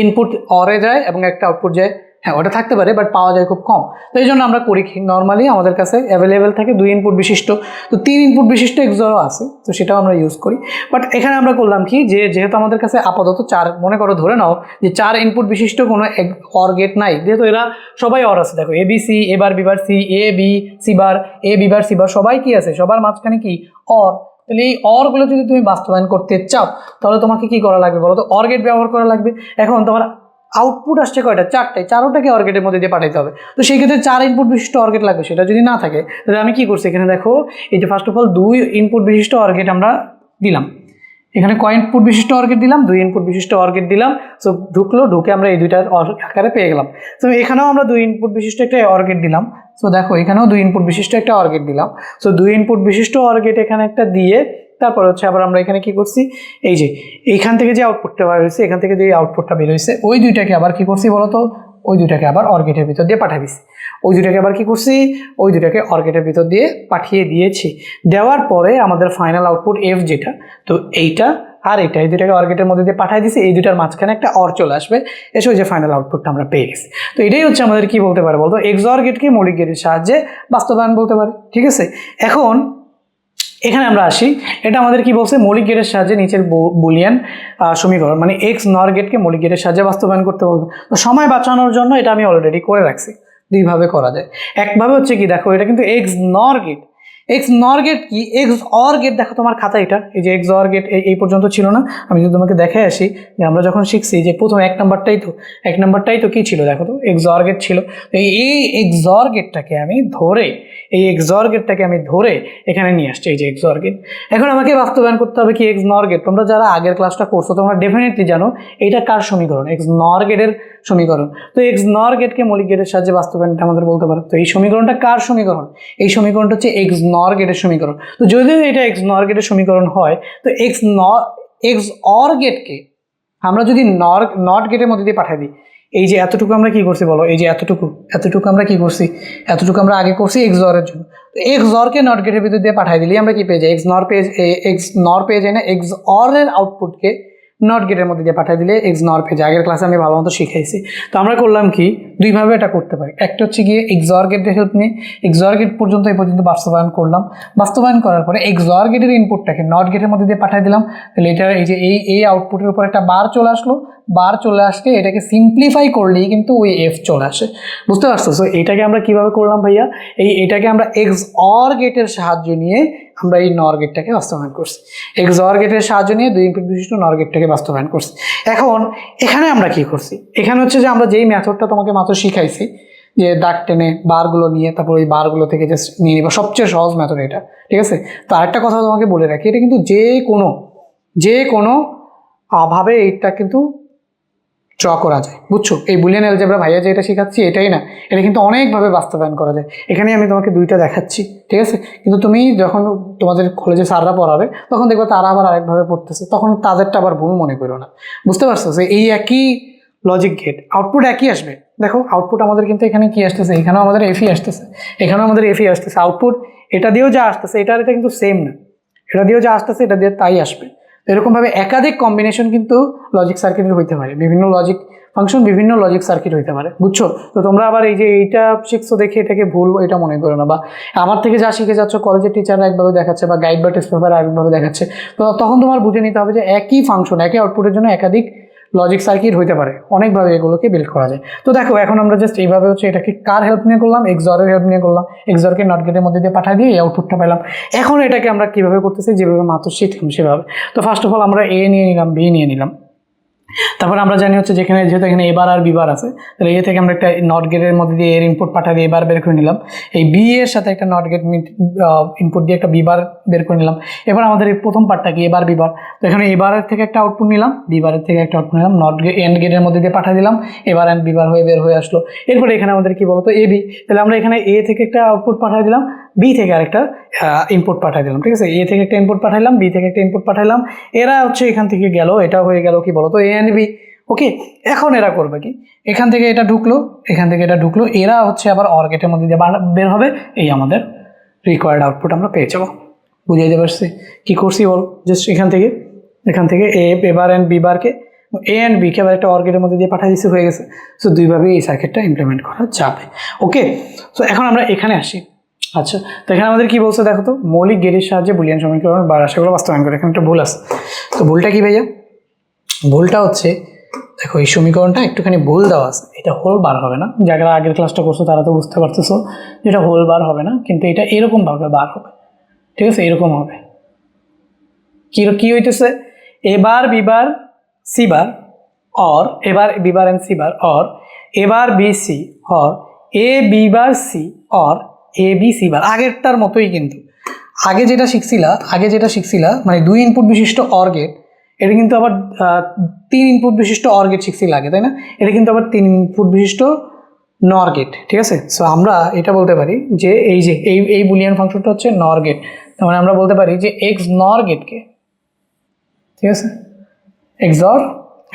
ইনপুট অরে যায় এবং একটা আউটপুট যায়? হ্যাঁ, ওটা থাকতে পারে, বাট পাওয়া যায় খুব কম। তো এই জন্য আমরা করি কি, নর্মালি আমাদের কাছে অ্যাভেলেবেল থাকে 2 ইনপুট বিশিষ্ট, তো 3 ইনপুট বিশিষ্ট এক্সরও আছে, তো সেটাও আমরা ইউজ করি। বাট এখানে আমরা করলাম কি, যেহেতু আমাদের কাছে আপাতত 4, মনে করো ধরে নাও যে 4 ইনপুট বিশিষ্ট কোনো অর গেট নাই, যেহেতু এরা সবাই অর আছে। দেখো এ বি সি, এবার B bar C, A B C bar, A B bar C বার, সবাই কি আছে? সবার মাঝখানে কি অর। তাহলে এই অরগুলো যদি তুমি বাস্তবায়ন করতে চাও তাহলে তোমাকে কি করা লাগবে বলো তো? অর গেট ব্যবহার করা লাগবে। এখন তোমার আউটপুট আসছে কয়টা? 4টাই, 4টাকে অর গেটের মধ্যে দিয়ে পাঠাইতে হবে। তো সেই ক্ষেত্রে 4 ইনপুট বিশিষ্ট অর গেট লাগবে। সেটা যদি না থাকে তাহলে আমি কি করছি এখানে, দেখো এই যে ফার্স্ট অফ অল 2 ইনপুট বিশিষ্ট অর গেট আমরা দিলাম। এখানে কয় ইনপুট বিশিষ্ট অর গেট দিলাম? 2 ইনপুট বিশিষ্ট অর গেট দিলাম। সো ঢুকে আমরা এই দুইটার অর আকারে পেয়ে গেলাম। তো এখানেও আমরা 2 ইনপুট বিশিষ্ট একটা অর গেট দিলাম। সো দেখো এখানেও 2 ইনপুট বিশিষ্ট একটা অর গেট দিলাম। সো 2 ইনপুট বিশিষ্ট অর গেট এখানে একটা দিয়ে তারপর হচ্ছে আবার আমরা এখানে কি করছি, এই যে এইখান থেকে যে আউটপুটটা বের হয়েছে, এখান থেকে যে আউটপুটটা বের হয়েছে, ওই দুইটাকে আবার কি করছি বলতো? ওই দুইটাকে আবার অর গেটের ভিতর দিয়ে পাঠিয়ে দিচ্ছি। ওই দুইটাকে আবার কি করছি? ওই দুইটাকে অর গেটের ভিতর দিয়ে পাঠিয়ে দিয়েছি। দেওয়ার পরে আমাদের ফাইনাল আউটপুট এফ যেটা, তো এইটা আর এটা, এই দুটাকে অর গেটের মধ্যে দিয়ে পাঠিয়ে দিছি। এই দুটার মাঝখানে একটা অর চলে আসবে, এসে ওই যে ফাইনাল আউটপুটটা আমরা পেয়ে গেছি। তো এটাই হচ্ছে আমাদের কি বলতে পারে বলতো? এক্সঅর গেটকে মৌলিক গেটের সাহায্যে বাস্তবায়ন বলতে পারে, ঠিক আছে? এখন এখানে আমরা আসি, এটা আমাদের কি বলছে? মৌলিক গেটের সাহায্যে নিচের বুলিয়ান সমীকরণ, মানে এক্স নর গেটকে মৌলিক গেটের সাহায্যে বাস্তবায়ন করতে বলবে। তো সময় বাঁচানোর জন্য এটা আমি অলরেডি করে রাখছি। দুইভাবে করা যায়। একভাবে হচ্ছে কি, দেখো এটা কিন্তু এক্স নর গেট। এক্স নর গেট কি? এক্স অর গেট, দেখো তোমার খাতা এটা, এই যে এক্স অর গেট এই পর্যন্ত ছিল না। আমি যদি তোমাকে দেখে আসি যে আমরা যখন শিখছি যে প্রথম এক নাম্বারটাই তো কি ছিল? দেখো তো এক্স অর গেট ছিল। এই এক্স অর গেটটাকে আমি ধরে, এখানে নিয়ে আসছি, এই যে এক্স অর গেট। এখন আমাকে বাস্তবায়ন করতে হবে কি? এক্স নর গেট। তোমরা যারা আগের ক্লাসটা করছো তোমরা ডেফিনেটলি জানো এটা কার সমীকরণ? এক্স নর গেটের সমীকরণ। তো এক্স নর গেটকে মৌলিক গেটের সাহায্যে বাস্তবায়নটা আমাদের বলতে পারো। তো এই সমীকরণটা কার সমীকরণ? এই সমীকরণটা হচ্ছে এক্স নর গেটের সমীকরণ। তো যদিও এটা এক্স নর গেটের সমীকরণ হয়, তো এক্স অর গেটকে আমরা যদি নট গেটের মধ্যে দিয়ে পাঠিয়ে দিই, এই যে এতটুকু আমরা কি করছি বলো? এই যে এতটুকু আমরা কি করছি? এতটুকু আমরা আগে করছি এক্স অরের জন্য। তো এক্স অরকে নট গেটের ভিতর দিয়ে পাঠিয়ে দিলেই আমরা কি পেয়ে যাই? এক্স নর পেয়ে যাই না? এক্স অরের আউটপুটকে নট গেটের মধ্যে দিয়ে পাঠিয়ে দিলে এক্স নর পেয়ে যায়। আগের ক্লাসে আমি ভালো মতো শিখাইছি। তো আমরা করলাম কি, দুইভাবে এটা করতে পারি। একটা হচ্ছে গিয়ে এক্সঅর গেটের হেল্প নিয়ে এক্সঅর গেট এই পর্যন্ত বাস্তবায়ন করলাম। বাস্তবায়ন করার পরে এক্সঅর গেটের ইনপুটটাকে নট গেটের মধ্যে দিয়ে পাঠিয়ে দিলাম। তাহলে এটা এই যে এই আউটপুটের উপর একটা বার চলে আসলো। বার চলে আসলে এটাকে সিম্পলিফাই করলেই কিন্তু ওই এফ চলে আসে। বুঝতে পারছো? সো এটাকে আমরা কিভাবে করলাম ভাইয়া? এটাকে আমরা এক্সঅর গেটের সাহায্য নিয়ে আমরা এই নর গেটটাকে বাস্তবায়ন করছি। এক্সঅর গেটের সাহায্য নিয়ে 2 ইনপুট বিশিষ্ট নর গেটটাকে বাস্তবায়ন করছি। এখন এখানে আমরা কি করছি? এখানে হচ্ছে যে আমরা যেই মেথডটা তোমাকে মাত্র শিখাইছি, যে দাগ টেনে বারগুলো নিয়ে তারপর ওই বারগুলো থেকে জাস্ট নিয়ে নিবা, সবচেয়ে সহজ মেথড এটা, ঠিক আছে? তো আরেকটা কথা তোমাকে বলে রাখি, এটা কিন্তু যে কোনো ভাবে এটা কিন্তু ড্র করা যায়। বুঝছো, এই বুলিয়ান অ্যালজেব্রা ভাইয়া যে এটা শেখাচ্ছি এটাই না, এটা কিন্তু অনেকভাবে বাস্তবায়ন করা যায়। এখানে আমি তোমাকে দুইটা দেখাচ্ছি, ঠিক আছে? কিন্তু তুমি যখন তোমাদের কলেজে স্যাররা পড়াবে তখন দেখবে তারা আবার আরেকভাবে পড়তেছে, তখন তাদেরটা আবার ভুল মনে করো না। বুঝতে পারছো যে এই একই লজিক গেট, আউটপুট একই আসবে। দেখো আউটপুট আমাদের কিন্তু এখানে কি আসতেছে, এখানেও আমাদের এফই আসতেছে, এখানেও আমাদের এফই আসতেছে। আউটপুট এটা দিয়েও যা আসতেছে এটা কিন্তু সেম না, এটা দিয়েও যা আসতেছে এটা দিয়ে তাই আসবে। এরকমভাবে একাধিক কম্বিনেশন কিন্তু লজিক সার্কিটের হইতে পারে, বিভিন্ন লজিক ফাংশন বিভিন্ন লজিক সার্কিট হইতে পারে। বুঝছো? তো তোমরা আবার এই যে এইটা শিখছো দেখে এটাকে ভুল এটা মনে করো না, বা আমার থেকে যা শিখে যাচ্ছ কলেজের টিচাররা একভাবে দেখাচ্ছে বা গাইড বা টেস্ট পেপার আরেকভাবে দেখাচ্ছে, তো তখন তোমার বুঝে নিতে হবে যে একই ফাংশন একই আউটপুটের জন্য একাধিক লজিক সার্কিট হইতে পারে, অনেকভাবে এগুলোকে বিল্ড করা যায়। তো দেখো এখন আমরা জাস্ট এইভাবে হচ্ছে এটাকে কার হেল্প নিয়ে করলাম, এক্সরের হেল্প নিয়ে করলাম, এক্সরকে নট গেটের মধ্যে দিয়ে পাঠিয়ে দিয়ে এই আউটপুটটা পেলাম। এখন এটাকে আমরা কিভাবে করতেছি, যেভাবে মাত্র শিখলাম সেভাবে। তো ফার্স্ট অফ অল আমরা এ নিয়ে নিলাম, বি নিয়ে নিলাম, তারপর আমরা জানি হচ্ছে যেখানে যেহেতু এখানে এবার আর বিবার আছে, তাহলে এ থেকে আমরা একটা নট গেটের মধ্যে দিয়ে এর ইনপুট পাঠা দিয়ে এবার বের করে নিলাম, এই বি এর সাথে একটা নট গেট ইনপুট দিয়ে একটা বিবার বের করে নিলাম। এবার আমাদের এই প্রথম পার্টটা কি এবার বিবার, তো এখানে এবারের থেকে একটা আউটপুট নিলাম, বিবারের থেকে একটা আউটপুট নিলাম, নট গেট এন্ড গেটের মধ্যে দিয়ে পাঠা দিলাম, এবার এন্ড বিবার হয়ে বের হয়ে আসলো। এরপরে এখানে আমাদের কি বলতো এ বি, তাহলে আমরা এখানে এ থেকে একটা আউটপুট পাঠিয়ে দিলাম, বি থেকে আরেকটা ইনপুট পাঠিয়ে দিলাম, ঠিক আছে? এ থেকে একটা ইনপুট পাঠাইলাম, বি থেকে একটা ইনপুট পাঠাইলাম, এরা হচ্ছে এখান থেকে গেল, এটা হয়ে গেল কি বলতো এ এন্ড বি। ওকে, এখন এরা করবে কি, এখান থেকে এটা ঢুকলো, এখান থেকে এটা ঢুকলো, এরা হচ্ছে আবার অর গেটের মধ্যে দিয়ে বের হবে, এই আমাদের রিকোয়ার্ড আউটপুট আমরা পেয়ে যাবো। বুঝিয়ে দিতে পারছি কী করছি বল? জাস্ট এখান থেকে এবার অ্যান্ড বি বারকে এ অ্যান্ড বিকে আবার একটা অর গেটের মধ্যে দিয়ে পাঠিয়ে দিচ্ছে, হয়ে গেছে। সো দুইভাবে এই সার্কিটটা ইমপ্লিমেন্ট করা যাবে। ওকে, সো এখন আমরা এখানে আসি। আচ্ছা, তো এখানে আমাদের কি বলছে দেখো তো, মৌলিক গেটের সাহায্যে বুলিয়ান সমীকরণ বা রাশিগুলো বাস্তবায়ন করে। এখানে একটা ভুল আছে, তো ভুলটা কি ভাইয়া? ভুলটা হচ্ছে দেখো এই সমীকরণটা একটুখানি ভুল দেওয়া আছে, এটা হোল বার হবে না। যারা আগের ক্লাসটা করছো তারা তো বুঝতে পারতেছো যেটা হোল বার হবে না, কিন্তু এটা এরকমভাবে বার হবে, ঠিক আছে? এরকম হবে। কি হইতেছে, এবার বিবার সি বার और এবার বিবার এন্ড সি বার और এবার বি সি और এ বি বার সি और এ বি সি বার। আগেরটার মতোই, কিন্তু আগে যেটা শিখছিলা মানে দুই ইনপুট বিশিষ্ট অর গেট, এটা কিন্তু আবার তিন ইনপুট বিশিষ্ট অর গেট শিখছি লাগে, তাই না? এটা কিন্তু আবার তিন ইনপুট বিশিষ্ট নর গেট, ঠিক আছে? সো আমরা এটা বলতে পারি যে এই যে এই বুলিয়ান ফাংশনটা হচ্ছে নর গেট, তার মানে আমরা বলতে পারি যে এক্স নর গেটকে, ঠিক আছে, এক্স অর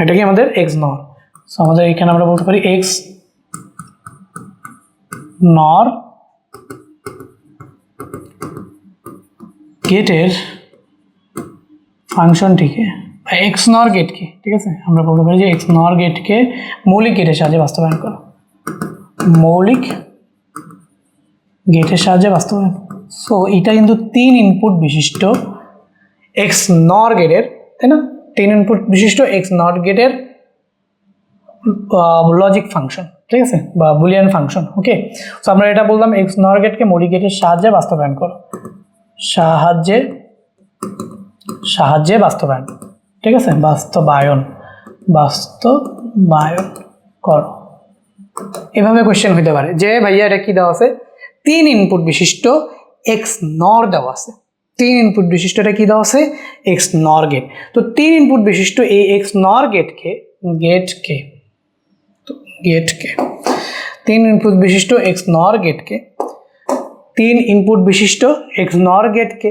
এটা কি আমাদের এক্স নর। সো আমাদের এখানে আমরা বলতে পারি এক্স নর গেটের ফাংশনটিকে বা এক্স নর গেটকে, ঠিক আছে, আমরা বলতে পারি যে এক্স নর গেটকে মৌলিক গেটের সাহায্যে বাস্তবায়ন করো, মৌলিক গেটের সাহায্যে বাস্তবায়ন। সো এটা কিন্তু তিন ইনপুট বিশিষ্ট এক্স নর গেটের, তাই না? তিন ইনপুট বিশিষ্ট এক্স নট গেটের লজিক ফাংশন, ঠিক আছে, বা বুলিয়ান ফাংশন। ওকে, সো আমরা এটা বললাম এক্স নর গেটকে মৌলিক গেটের সাহায্যে বাস্তবায়ন করো, সাহায্যে বাস্তবায়ন, ঠিক আছে, বাস্তবায়ন করো। এভাবে কোয়েশ্চেন হইতে পারে যে ভাইয়া এটা কি দেওয়া আছে, তিন ইনপুট বিশিষ্ট এক্স নর দেওয়া আছে, তিন ইনপুট বিশিষ্ট এটা কি দেওয়া আছে, এক্স নর গেট। তো তিন ইনপুট বিশিষ্ট এই এক্স নর গেটকে তিন ইনপুট বিশিষ্ট এক্স নর গেটকে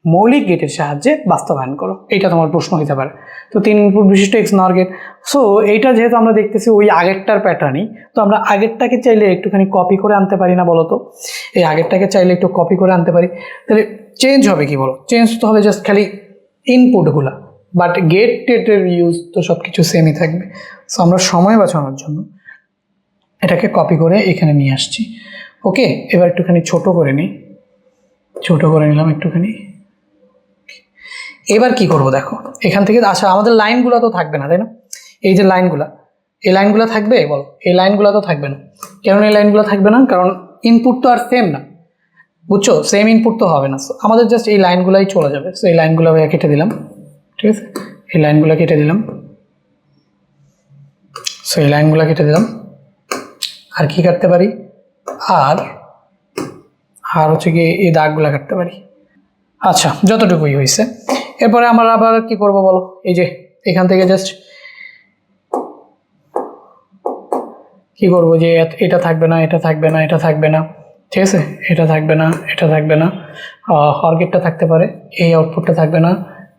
মৌলিক গেটের সাহায্যে বাস্তবায়ন করো, এইটা তোমার প্রশ্ন হতে পারে। তো তিন ইনপুট বিশিষ্ট এক্স নর গেট, সো এইটা যেহেতু আমরা দেখতেছি ওই আগেরটার প্যাটার্নই, তো আমরা আগেরটাকে চাইলে একটুখানি কপি করে আনতে পারি না বলো তো? এই আগেরটাকে চাইলে একটু কপি করে আনতে পারি, তাহলে চেঞ্জ হবে কি বলো? চেঞ্জ তো হবে জাস্ট খালি ইনপুটগুলা, বাট গেটের ইউজ তো সব কিছু সেমই থাকবে। সো আমরা সময় বাঁচানোর জন্য এটাকে কপি করে এখানে নিয়ে আসছি। ওকে, এবার একটুখানি ছোট করে নিলাম একটুখানি। এবার কি করব দেখো, এখান থেকে আচ্ছা আমাদের লাইনগুলো তো থাকবে না, তাই না? এই যে এই লাইনগুলো থাকবে বলো? এই লাইনগুলো তো থাকবে না। কেন এই লাইনগুলো থাকবে না? কারণ ইনপুট তো আর সেম না, বুঝছো? সেম ইনপুট তো হবে না, আমাদের জাস্ট এই লাইনগুলোই চলে যাবে। সো এই লাইনগুলো কেটে দিলাম, ঠিক আছে, এই লাইনগুলো কেটে দিলাম। সো এই লাইনগুলো কেটে দিলাম। আর কি কাটতে পারি? আর হচ্ছে কি এই দাগগুলো কাটতে পারি। আচ্ছা, যতটুকুই হয়েছে। এরপরে আমরা আবার কি করব বলো? এই যে এখান থেকে জাস্ট কী করবো যে এটা থাকবে না, এটা থাকবে না, এটা থাকবে না, ঠিক আছে, এটা থাকবে না, এটা থাকবে না, অর গেটটা থাকতে পারে, এই আউটপুটটা থাকবে না,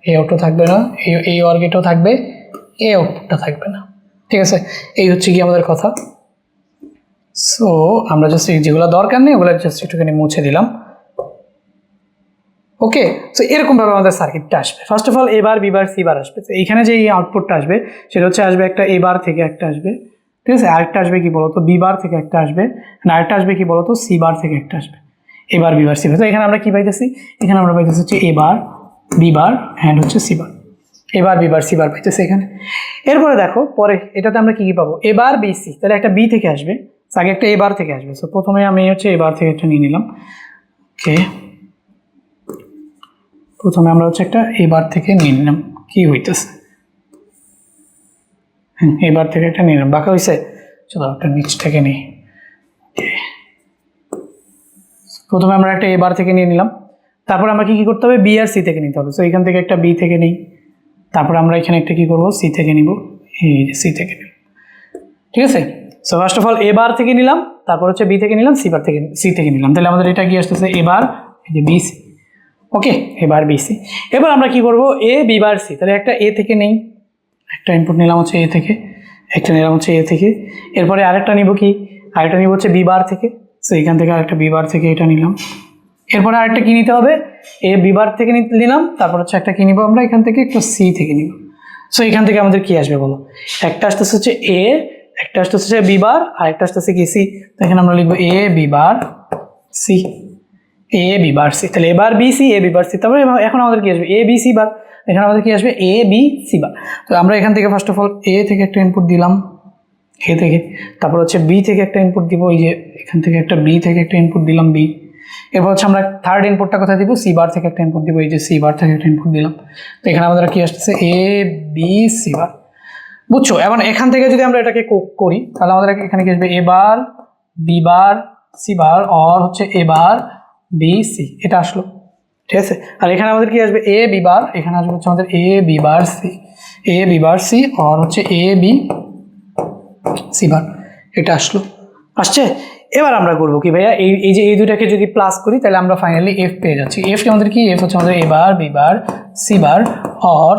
এই আউটপুট থাকবে না, এই অর গেটও থাকবে, এই আউটপুটটা থাকবে না, ঠিক আছে। এই হচ্ছে কি আমাদের কথা। সো আমরা জাস্ট যেগুলো দরকার নেই ওগুলো জাস্ট একটুখানি মুছে দিলাম। ওকে, সো এরকমভাবে আমাদের সার্কিটটা আসবে। First of all A bar, B bar, C bar আসবে। তো এইখানে যে এই আউটপুটটা আসবে সেটা হচ্ছে আসবে একটা এ বার থেকে একটা আসবে, ঠিক আছে। আরেকটা আসবে কি বলতো বি বার থেকে একটা আসবে, আরেকটা আসবে কি বলতো সি বার থেকে একটা আসবে। A bar, B bar, C বার। তো এখানে আমরা কি পাইতেছি, এখানে আমরা পাইতেছি হচ্ছে A bar, B bar and হচ্ছে সি বার। এ বার, বি বার, সি বার পাইতেছি এখানে। এরপরে দেখো পরে এটাতে আমরা কি কি পাবো, এ বার, বি, সি। তাহলে একটা বি থেকে আসবে, আগে একটা এ বার থেকে আসবে। সো প্রথমে আমি হচ্ছে এ বার থেকে একটা নিয়ে নিলাম। ওকে, প্রথমে আমরা হচ্ছে একটা এবার থেকে নিয়ে নিলাম, কি হইতেছে, হ্যাঁ এবার থেকে একটা নিয়ে নিলাম, বাঁকা হয়েছে, চলো একটা নিচ থেকে নিই। প্রথমে আমরা একটা এবার থেকে নিয়ে নিলাম, তারপর আমরা কি করতে হবে, বি আর সি থেকে নিতে হবে। সো এখান থেকে একটা বি থেকে নিই, তারপর আমরা এখানে একটা কি করবো, সি থেকে নিব, এই যে সি থেকে নিব, ঠিক আছে। সো ফার্স্ট অফ অল এবার থেকে নিলাম, তারপর হচ্ছে বি থেকে নিলাম, সি থেকে নিলাম। তাহলে আমাদের এটা কি আসতেছে, এবার এই যে বি সি। ওকে, এবার বিসি। এবার আমরা কি করব, এ বি বার সি। তাহলে একটা এ থেকে নেই, একটা ইনপুট নিলাম হচ্ছে এ থেকে, একটা নিলাম হচ্ছে এ থেকে। এরপরে আরেকটা নিব কি, আরেকটা নিব হচ্ছে বি বার থেকে। সো এখান থেকে আরেকটা বি বার থেকে এটা নিলাম। এরপরে আরেকটা কি নিতে হবে, এ বি বার থেকে নিলাম, তারপর হচ্ছে একটা কি নিব আমরা এখান থেকে, একটা সি থেকে নিব। সো এখান থেকে আমাদের কি আসবে বলো, একটা আসতেছে হচ্ছে এ, একটা আসতেছে বি বার, আর একটা আসতেছে কি সি। তো এখানে আমরা লিখবো এ B bar C, A B bar C. তাহলে এবার B C, A B bar C. তারপরে এখন আমাদের কি আসবে, এ বি সি বার। এখানে আমাদের কি আসবে, এ বি সি বার। তো আমরা এখান থেকে ফার্স্ট অফ অল এ থেকে একটা ইনপুট দিলাম, এ থেকে, তারপর হচ্ছে বি থেকে একটা ইনপুট দিব, এই যে এখান থেকে একটা বি থেকে একটা ইনপুট দিলাম বি। এরপর হচ্ছে আমরা থার্ড ইনপুটটা কোথায় দিব, সি বার থেকে একটা ইনপুট দিব, এই যে সি বার থেকে একটা ইনপুট দিলাম। তো এখানে আমাদের কি আসতেছে, এ বি সি বার, বুঝছো। এবং এখান থেকে যদি আমরা এটাকে করি তাহলে আমাদের এখানে কি আসবে, A bar, B bar, C bar, or হচ্ছে এ বার, বি সি, এটা আসলো, ঠিক আছে। আর এখানে আমাদের কি আসবে, এ বি বার, এখানে আসবে হচ্ছে আমাদের A B bar C, A B bar C, or হচ্ছে এ বি সি বার, এটা আসলো, আসছে। এবার আমরা করবো কি ভাইয়া, এই যে এই দুটাকে যদি প্লাস করি তাহলে আমরা ফাইনালি এফ পেয়ে যাচ্ছি। এফ আমাদের কি, এফ হচ্ছে আমাদের A bar, B bar, C bar, or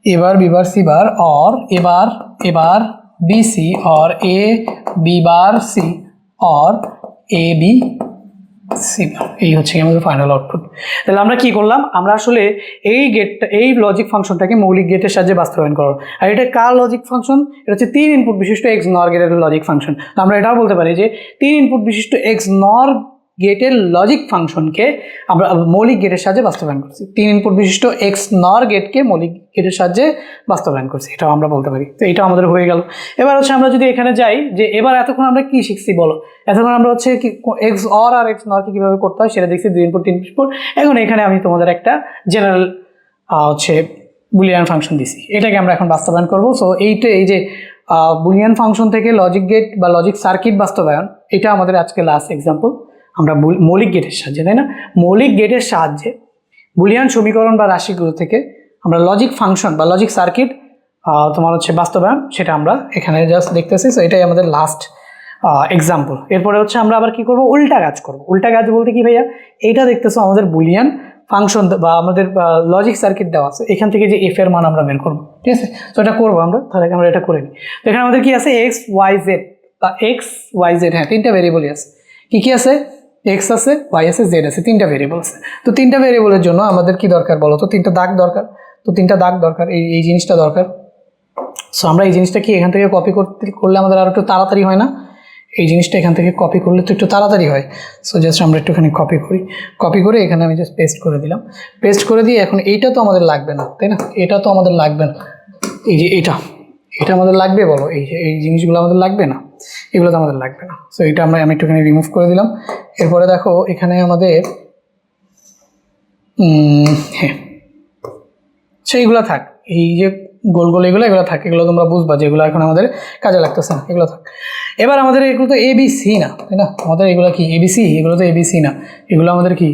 A bar B bar C bar, or A bar B C, or A B bar C, or A B C bar. এই হচ্ছে আমাদের ফাইনাল আউটপুট। তাহলে আমরা কি করলাম, আমরা আসলে এই গেটটা, এই লজিক ফাংশনটাকে মৌলিক গেটের সাহায্যে বাস্তবায়ন করো। আর এটা কার লজিক ফাংশন, এটা হচ্ছে 3 ইনপুট বিশিষ্ট এক্স নর গেটের লজিক ফাংশন। আমরা এটাও বলতে পারি যে 3 ইনপুট বিশিষ্ট এক্স নর গেটের লজিক ফাংশনকে আমরা মৌলিক গেটের সাহায্যে বাস্তবায়ন করছি। 3 ইনপুট বিশিষ্ট এক্স নর গেটকে মৌলিক গেটের সাহায্যে বাস্তবায়ন করছি, এটাও আমরা বলতে পারি। তো এটা আমাদের হয়ে গেল। এবার হচ্ছে আমরা যদি এখানে যাই, যে এবার এতক্ষণ আমরা কি শিখছি বলো, এতক্ষণ আমরা হচ্ছে কি এক্স অর আর এক্স নরকে কীভাবে করতে হয় সেটা দেখছি, 2 ইনপুট 3 ইনপুট। এখন এখানে আমি তোমাদের একটা জেনারেল হচ্ছে বুলিয়ান ফাংশন দিছি, এটাকে আমরা এখন বাস্তবায়ন করব। সো এইটা, এই যে বুলিয়ান ফাংশন থেকে লজিক গেট বা লজিক সার্কিট বাস্তবায়ন, এটা আমাদের আজকে লাস্ট এক্সাম্পল। আমরা মৌলিক গেটের সাহায্যে, তাই না, মৌলিক গেটের সাহায্যে বুলিয়ান সমীকরণ বা রাশিগুলো থেকে আমরা লজিক ফাংশন বা লজিক সার্কিট তোমার হচ্ছে বাস্তবায়ন, সেটা আমরা এখানে জাস্ট দেখতেছি। সো এটাই আমাদের লাস্ট এক্সাম্পল। এরপরে হচ্ছে আমরা আবার কি করব, উল্টা কাজ করব। উল্টা কাজ বলতে কি ভাইয়া, এইটা দেখতেছো আমাদের বুলিয়ান ফাংশন বা আমাদের লজিক সার্কিট দেওয়া আছে, এখান থেকে যে এফ এর মান আমরা বের করবো, ঠিক আছে। তো এটা করবো আমরা, তাহলে আমরা এটা করে নিই। তো এখানে আমাদের কি আছে, এক্স ওয়াই জেড বা এক্স ওয়াই জেড, হ্যাঁ 3টা ভেরিয়েবলই আছে। কি আছে, এক্স আছে, ওয়াই আছে, জেড আছে, 3টা ভেরিয়েবল আছে। তো 3টা ভেরিয়েবলের জন্য আমাদের কি দরকার বলো তো, 3টা দাগ দরকার। তো 3টা দাগ দরকার, এই জিনিসটা দরকার। সো আমরা এই জিনিসটা কি এখান থেকে কপি করলে আমাদের আরও একটু তাড়াতাড়ি হয় না, এই জিনিসটা এখান থেকে কপি করলে তো একটু তাড়াতাড়ি হয়। সো জাস্ট আমরা একটুখানি কপি করে এখানে আমি জাস্ট পেস্ট করে দিলাম। পেস্ট করে দিয়ে এখন এইটা তো আমাদের লাগবে না, তাই না, এটা তো আমাদের লাগবে না। এই যে এটা আমাদের লাগবে বলো, এই জিনিসগুলো আমাদের লাগবে না, এগুলো তো আমাদের লাগবে না। সো এটা আমি একটুখানি রিমুভ করে দিলাম। এরপরে দেখো এখানে আমাদের হ্যাঁ সেইগুলো থাক, এই যে গোল গোল এগুলো থাক, এগুলো তোমরা বুঝবা যে এগুলো এখন আমাদের কাজে লাগতেছে না, এগুলো থাক। এবার আমাদের এগুলো তো এবিসি না, তাই না, আমাদের এগুলো কি এবিসি, এগুলো তো এবিসি না, এগুলো আমাদের কি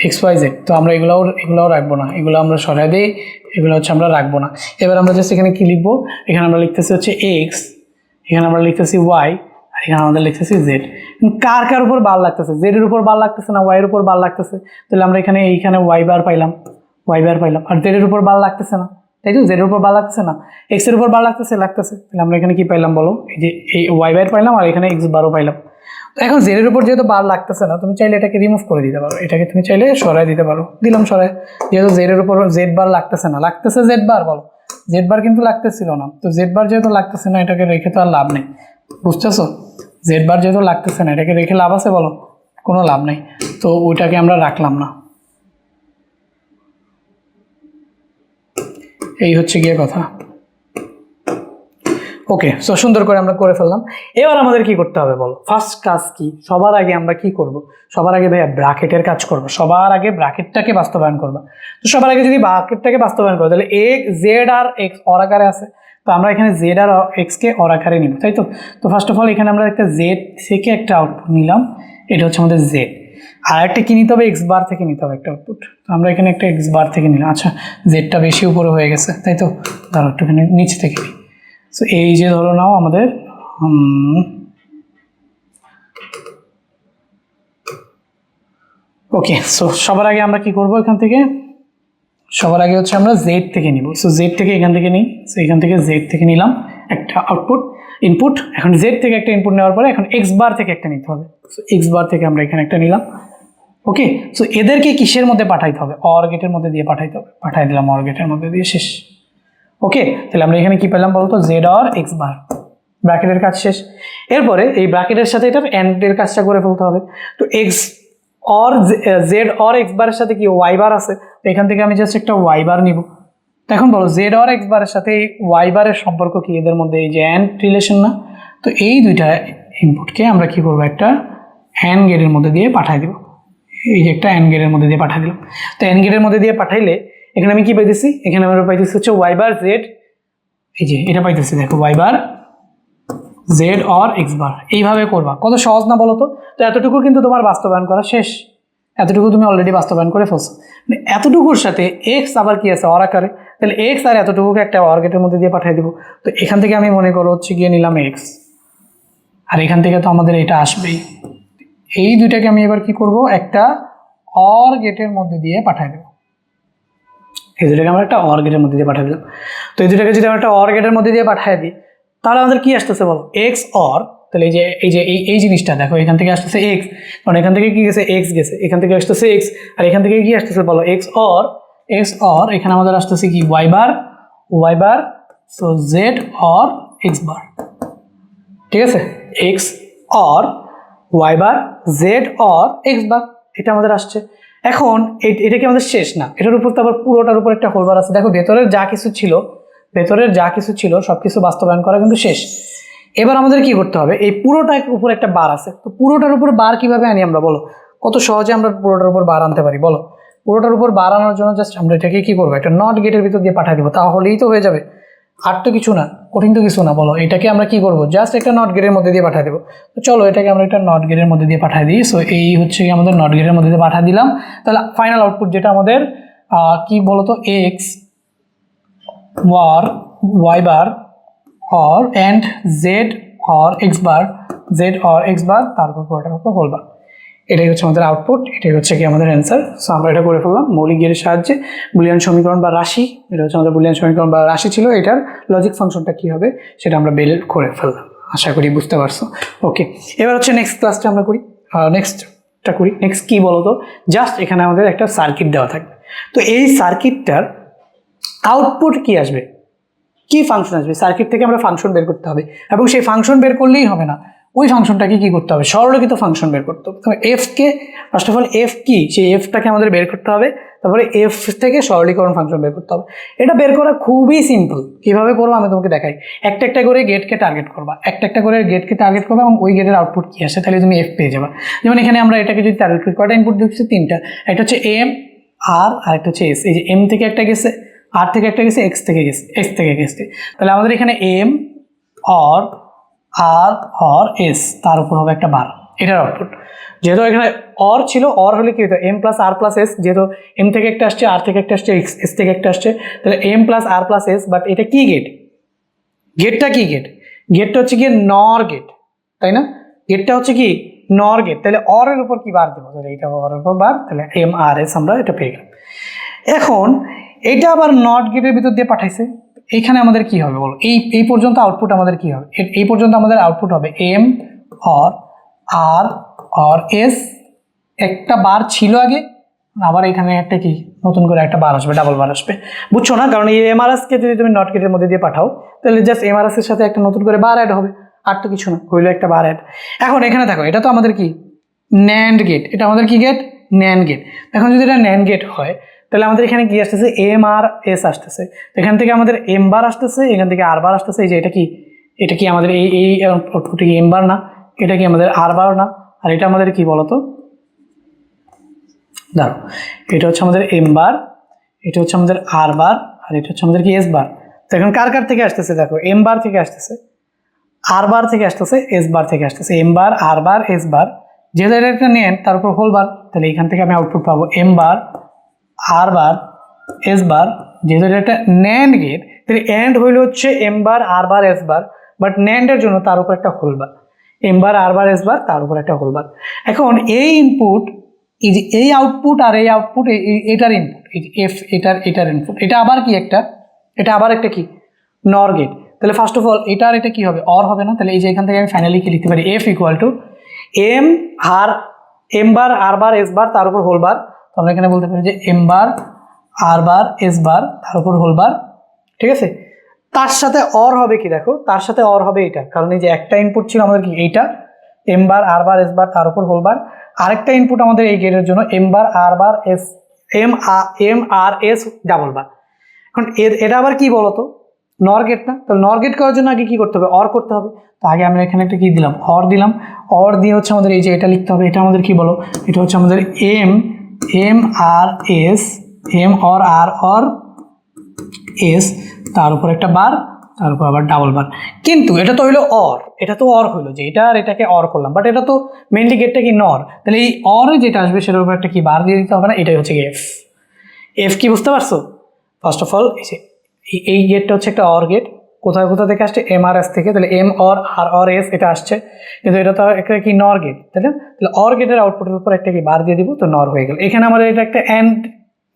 এক্স ওয়াই জেড। তো আমরা এগুলোও রাখবো না, এগুলো আমরা সরাই দিই, এগুলো হচ্ছে আমরা রাখবো না। এবার আমরা জাস্ট এখানে কি লিখবো, এখানে আমরা লিখতেছি হচ্ছে এক্স, এখানে আমরা লিখতেছি ওয়াই, এখানে আমাদের লিখতেছি জেড। কার কার উপর বার লাগতেছে, জেড এর উপর বার লাগতেছে না ওয়াই এর উপর বার লাগতেছে, তাহলে আমরা এইখানে ওয়াই বার পাইলাম, আর জেড এর উপর বার লাগতেছে না, তাই তো, জেড এর উপর বার লাগতেছে না, এক্স এর উপর বার লাগতেছে, তাহলে আমরা এখানে কি পাইলাম বলো, এই যে এই ওয়াই বার পাইলাম আর এখানে এক্স বারও পাইলাম। তো এখন জেড এর উপর যেহেতু বার লাগতেছে না, তুমি চাইলে এটাকে রিমুভ করে দিতে পারো, এটাকে তুমি চাইলে সরাই দিতে পারো, দিলাম সরাই। যেহেতু জেড এর উপর জেড বার লাগতেছে না, লাগতেছে জেড বার, বলো জেড বার কিন্তু লাগতেছিল না, তো জেড বার যেহেতু লাগতেছে না এটাকে রেখে তো আর লাভ নেই, বুঝতেছো? জেড বার যেহেতু লাগতেছে না এটাকে রেখে লাভ আছে বলো? কোনো লাভ নেই, তো ওইটাকে আমরা রাখলাম না। এই হচ্ছে গিয়ে কথা। ওকে, সো সুন্দর করে আমরা করে ফেললাম। এবার আমাদের কি করতে হবে বলো? ফার্স্ট কাজ কি? সবার আগে আমরা কি করব? সবার আগে ভাইয়া ব্র্যাকেটের কাজ করব, সবার আগে ব্র্যাকেটটাকে বাস্তবায়ন করবো। তো সবার আগে যদি ব্র্যাকেটটাকে বাস্তবায়ন করবো তাহলে জেড আর এক্স অর আকারে আছে, তো আমরা এখানে জেড আর এক্সকে অর আকারে নিব, তাই তো? তো ফার্স্ট অফ অল এখানে আমরা একটা জেড থেকে একটা আউটপুট নিলাম, এটা হচ্ছে আমাদের জেড। আর একটা কি নিতে হবে? এক্স বার থেকে নিতে হবে একটা আউটপুট, তো আমরা এখানে একটা এক্স বার থেকে নিলাম। আচ্ছা, জেডটা বেশি উপরে হয়ে গেছে, তাই তো, ধরো একটুখানি নিচ থেকে নিই। সো এই যে ধরো নাও আমাদের ওকে, সো সবার আগে আমরা কি করব? এখান থেকে সবার আগে হচ্ছে আমরা জেড থেকে নিব। সো জেড থেকে এখান থেকে নিই, সো এখান থেকে জেড থেকে নিলাম একটা আউটপুট ইনপুট। এখন জেড থেকে একটা ইনপুট নেওয়ার পরে এখন এক্স বার থেকে একটা নিতে হবে, সো এক্স বার থেকে আমরা এখানে একটা নিলাম। ওকে, সো এদেরকে কিসের মধ্যে পাঠাইতে হবে? অর গেটের মধ্যে দিয়ে পাঠাইতে হবে, পাঠাই দিলাম অর গেটের মধ্যে দিয়ে, শেষ। ওকে, তাহলে আমরা এখানে কি পেলাম বলতো? জেড অর এক্স বার, ব্র্যাকেটের কাজ শেষ। এরপরে এই ব্র্যাকেটের সাথে এটার এন্ডের কাজটা করে ফেলতে হবে। তো X or Z or x বারের সাথে কি ওয়াই বার আছে, তো এখান থেকে আমি জাস্ট একটা ওয়াই বার নিব। তো এখন বলো জেড অর এক্স বারের সাথে এই ওয়াই বারের সম্পর্ক কি? এদের মধ্যে এই যে অ্যান্ড রিলেশন না? তো এই দুইটা ইনপুটকে আমরা কি করবো? একটা অ্যান্ড গেটের মধ্যে দিয়ে পাঠাই দিব। এই যে একটা অ্যান্ড গেটের মধ্যে দিয়ে পাঠাই দিলাম। তো অ্যান্ড গেটের মধ্যে দিয়ে পাঠাইলে এখানে আমি কি পাইতেছি? এখানে আমরা পাইতেছি হচ্ছে ওয়াই বার জেড, এই যে এটা পাইতেছি, দেখো Y bar Z or X bar. এইভাবে করবা, কত সহজ না বলো তো? তো এতটুকু কিন্তু তোমার বাস্তবায়ন করা শেষ, এতটুকু তুমি অলরেডি বাস্তবায়ন করে ফেলছো। মানে এতটুকুর সাথে এক্স আবার কি আছে? অর আকারে, তাহলে এক্স আর এতটুকুকে একটা অর গেটের মধ্যে দিয়ে পাঠিয়ে দিব। তো এখান থেকে আমি মনে করো হচ্ছে গিয়ে নিলাম এক্স, আর এখান থেকে তো আমাদের এটা আসবেই। এই দুইটাকে আমি এবার কি করব? একটা অর গেটের মধ্যে দিয়ে পাঠিয়ে দেবো। এই দুটাকে আমরা একটা অর গেটের মধ্যে দিয়ে পাঠিয়ে দিলাম। তো এই দুটাকে যদি আমরা একটা অর গেটের মধ্যে দিয়ে পাঠিয়ে দিই তাহলে আমাদের কি আসতেছে বলো? এক্স অর, তাহলে এই জিনিসটা দেখো, এখান থেকে আসতেছে এক্স, কারণ এখান থেকে কি গেছে? এক্স গেছে, এখান থেকে আসতেছে এক্স, আর এখান থেকে কি আসতেছে বলো? এক্স অর এখানে আমাদের আসতেছে কি? Y bar, so Z or X bar, ঠিক আছে? X or Y bar Z or X bar, এটা আমাদের আসছে। এখন এটা কি আমাদের শেষ না? এটার উপর তো আবার পুরোটার উপর একটা হোলবার আছে। দেখো ভেতরের যা কিছু ছিল সব কিছু বাস্তবায়ন করা কিন্তু শেষ। এবার আমাদের কি করতে হবে? এই পুরোটার উপর একটা বার আছে, তো পুরোটার উপর বার কিভাবে আনি আমরা বলো? কত সহজে আমরা পুরোটার উপর বার আনতে পারি বলো? পুরোটার উপর বার আনার জন্য জাস্ট আমরা এটাকে কি করবো? একটা নট গেটের ভিতর দিয়ে পাঠিয়ে দেবো, তাহলেই তো হয়ে যাবে। আর তো কিছু না, কঠিন তো কিছু না, বলো এটাকে আমরা কি করবো? জাস্ট একটা নট গেটের মধ্যে দিয়ে পাঠিয়ে দেবো। তো চলো এটাকে আমরা একটা নট গেটের মধ্যে দিয়ে পাঠিয়ে দিই। সো এই হচ্ছে আমাদের নট গেটের মধ্যে দিয়ে পাঠিয়ে দিলাম। তাহলে ফাইনাল আউটপুট যেটা আমাদের কি বলতো? X Y bar or and Z or X bar, তারপর পুরোটার উপর হোল বার। এটাই হচ্ছে আমাদের আউটপুট, এটাই হচ্ছে কি আমাদের অ্যান্সার। সো আমরা এটা করে ফেললাম মৌলিক গেটের সাহায্যে। বুলিয়ান সমীকরণ বা রাশি, এটা হচ্ছে আমাদের বুলিয়ান সমীকরণ বা রাশি ছিল, এটার লজিক ফাংশনটা কী হবে সেটা আমরা বের করে ফেললাম। আশা করি বুঝতে পারছো। ওকে, এবার হচ্ছে নেক্সট ক্লাসটা আমরা করি। নেক্সট কী বলো তো? জাস্ট এখানে আমাদের একটা সার্কিট দেওয়া থাকবে। তো এই সার্কিটটার আউটপুট কি আসবে, কি ফাংশন আসবে? সার্কিট থেকে আমরা ফাংশন বের করতে হবে, এবং সেই ফাংশন বের করলেই হবে না, ওই ফাংশনটাকে কি করতে হবে? সরলরৈখিত ফাংশন বের করতে হবে। এফকে ফার্স্ট অফ অল এফ কি, সেই এফটাকে আমাদের বের করতে হবে, তারপরে এফ থেকে সরলীকরণ ফাংশন বের করতে হবে। এটা বের করা খুবই সিম্পল। কিভাবে করবো আমি তোমাকে দেখাই। একটা করে গেটকে টার্গেট করবা, এবং ওই গেটের আউটপুট কি আসে তাহলে তুমি এফ পেয়ে যাবা। যেমন এখানে আমরা এটাকে যদি টার্গেট করি, কয়টা ইনপুট দিচ্ছি? তিনটা। একটা হচ্ছে এম, আর একটা হচ্ছে এস। এই যে এম থেকে একটা গেছে, আর থেকে একটা গেছে, এক্স থেকে গেছে। তাহলে আমাদের এখানে M or R or S, তার উপর হবে একটা বার, এটার আউটপুট। যেহেতু এখানে অর ছিল, অর হলে কি হতো? M plus R plus S, যেহেতু এম থেকে একটা আসছে, আর থেকে একটা আসছে, এস থেকে একটা আসছে, তাহলে M plus R plus S. But এটা কি গেটটা কি গেটটা হচ্ছে গিয়ে নর গেট। তাই না? গেটটা হচ্ছে কি নর গেট, তাহলে অর এর উপর কি বার দেবো, তাহলে এটা অর এর উপর বার, তাহলে MRS আমরা এটা পেয়ে গেলাম। এখন এটা আবার নট গেটের ভিতর দিয়ে পাঠাইছে, এইখানে আমাদের কি হবে বলো, এই পর্যন্ত আউটপুট আমাদের কি হবে, এই পর্যন্ত আমাদের আউটপুট হবে M or R or S, একটা বার ছিল আগে, আবার এখানে একটা কি নতুন করে একটা বার আসবে, ডাবল বার আসবে, বুঝছো না? কারণ এই এমআরএসকে যদি তুমি নট গেটের মধ্যে দিয়ে পাঠাও তাহলে জাস্ট এমআরএস এর সাথে একটা নতুন করে বার অ্যাড হবে, আর তো কিছু না, হইলো একটা বার অ্যাড। এখন এখানে দেখো এটা তো আমাদের কি ন্যান্ড গেট, এটা আমাদের কি গেট, ন্যান্ড গেট। এখন যদি এটা ন্যান্ড গেট হয় তাহলে আমাদের এখানে কি আসতেছে, MRS আসতেছে, এখান থেকে আমাদের M বার আসতেছে, এখান থেকে R বার আসতেছে, এই যে এটা কি আমাদের এই আউটপুটে কি M বার না, এটা কি আমাদের R বার না, আর এটা আমাদের কি বলতো, দাঁড়ো, এটা হচ্ছে আমাদের M বার, এটা হচ্ছে আমাদের R বার, আর এটা হচ্ছে আমাদের কি S বার। তো এখন কার কার থেকে আসতেছে দেখো, M বার থেকে আসতেছে, R বার থেকে আসতেছে, S বার থেকে আসতেছে, M bar R bar S বার, যেহেতু এটা একটা নেন তার উপর হোল বার, তাহলে এখান থেকে আমি আউটপুট পাবো M bar R bar S বার, যেহেতু এটা একটা ন্যান্ড গেট তাহলে এন্ড হইলে হচ্ছে M bar R bar S bar, but ন্যান্ডের জন্য তার উপর একটা whole bar, M bar R bar S bar, তার উপর একটা হোল বার। এখন এই ইনপুট, এই যে এই আউটপুট আর এই আউটপুট, এটার ইনপুট, এই যে F এটার ইনপুট, এটা আবার কি একটা, এটা আবার একটা কি নর গেট, তাহলে ফার্স্ট অফ অল এটার এটা কি হবে, অর হবে না, তাহলে এই যে এখান থেকে আমি ফাইনালি কি লিখতে পারি, F equal to M bar R bar S bar, তার উপর হোল বার, তো আমরা এখানে বলতে পারি যে M bar R bar S bar, তার উপর হোল বার, ঠিক আছে? তার সাথে অর হবে কি দেখো, তার সাথে অর হবে এটা, কারণ এই যে একটা ইনপুট ছিল আমাদের কি এইটা M bar R bar S bar, তার উপর হোল বার, আরেকটা ইনপুট আমাদের এই গেটের জন্য M bar R bar S M R S double বার। এখন এটা আবার কি বলতো, নর গেট না, তো নর গেট করার জন্য আগে কি করতে হবে, অর করতে হবে, তো আগে আমরা এখানে একটা কি দিলাম, অর দিলাম, অর দিয়ে হচ্ছে আমাদের এই যে এটা লিখতে হবে, এটা আমাদের কি বলো, এটা হচ্ছে আমাদের M R S M or R or S, তার উপর একটা বার, তার উপর আবার ডাবল বার। কিন্তু এটা তো হইলো অর, এটা তো অর হইলো যে এটা আর এটাকে অর করলাম, বাট এটা তো মেইনলি গেটটা কি নর, তাহলে এই অরে যেটা আসবে সেটার উপর একটা কি বার দিয়ে দিতে হবে না, এটাই হচ্ছে এফ কি বুঝতে পারছো? ফার্স্ট অফ অল এই গেটটা হচ্ছে একটা অর গেট, কোথায় থেকে আসছে, MRS থেকে, তাহলে M or R or S এটা আসছে, কিন্তু এটা তো একটা কি নর গেট, তাই না? তাহলে অর গেটের আউটপুটের উপর একটা কি বার দিয়ে দিব, তো নর হয়ে গেল। এখানে আমাদের এটা একটা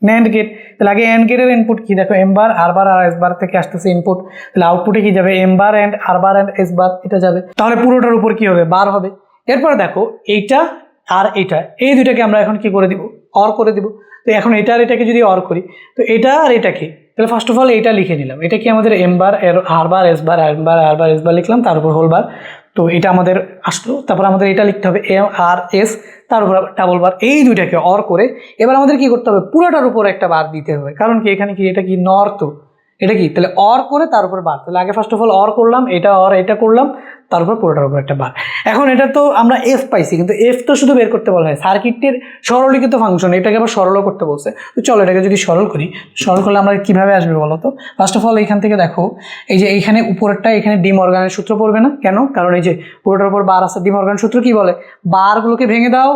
NAND গেট, তাহলে আগে AND গেটের ইনপুট কি দেখো, M বার R বার আর S বার থেকে আসতেছে ইনপুট, তাহলে আউটপুটে কি যাবে, M bar and R bar and S বার, এটা যাবে, তাহলে পুরোটার উপর কি হবে, বার হবে। এরপর দেখো এইটা আর এইটা, এই দুইটাকে আমরা এখন কি করে দিব, অর করে দিব। তো এখন এটা আর এটাকে যদি অর করি, তো এটা আর এটাকে, তাহলে ফার্স্ট অফ অল এইটা লিখে নিলাম, এটা কি আমাদের M bar R bar S বার, M bar R bar S বার লিখলাম, তার উপর হোল বার, তো এটা আমাদের আসলো। তারপর আমাদের এটা লিখতে হবে M R S, তার উপর ডাবল বার, এই দুইটাকে অর করে এবার আমাদের কি করতে হবে, পুরোটার উপর একটা বার দিতে হবে, কারণ কি এখানে কি এটা কি নর, তো এটা কি, তাহলে অর করে তার উপর বার, তাহলে আগে ফার্স্ট অফ অল অর করলাম, এটা অর এটা করলাম, তারপর পুরোটার উপর একটা বার। এখন এটা তো আমরা এফ পাইছি, কিন্তু এফ তো শুধু বের করতে বলা হয়, সার্কিটের সরলীকৃত ফাংশন, এটাকে আবার সরলও করতে বলছে। তো চলো এটাকে যদি সরল করি, সরল করলে আমরা কিভাবে আসবে বলো তো? ফার্স্ট অফ অল এইখান থেকে দেখো, এই যে এইখানে উপরেরটা, এখানে ডি মর্গানের সূত্র পড়বে না কেন, কারণ এই যে পুরোটার উপর বার আছে, ডি মর্গান সূত্র কি বলে, বারগুলোকে ভেঙে দাও,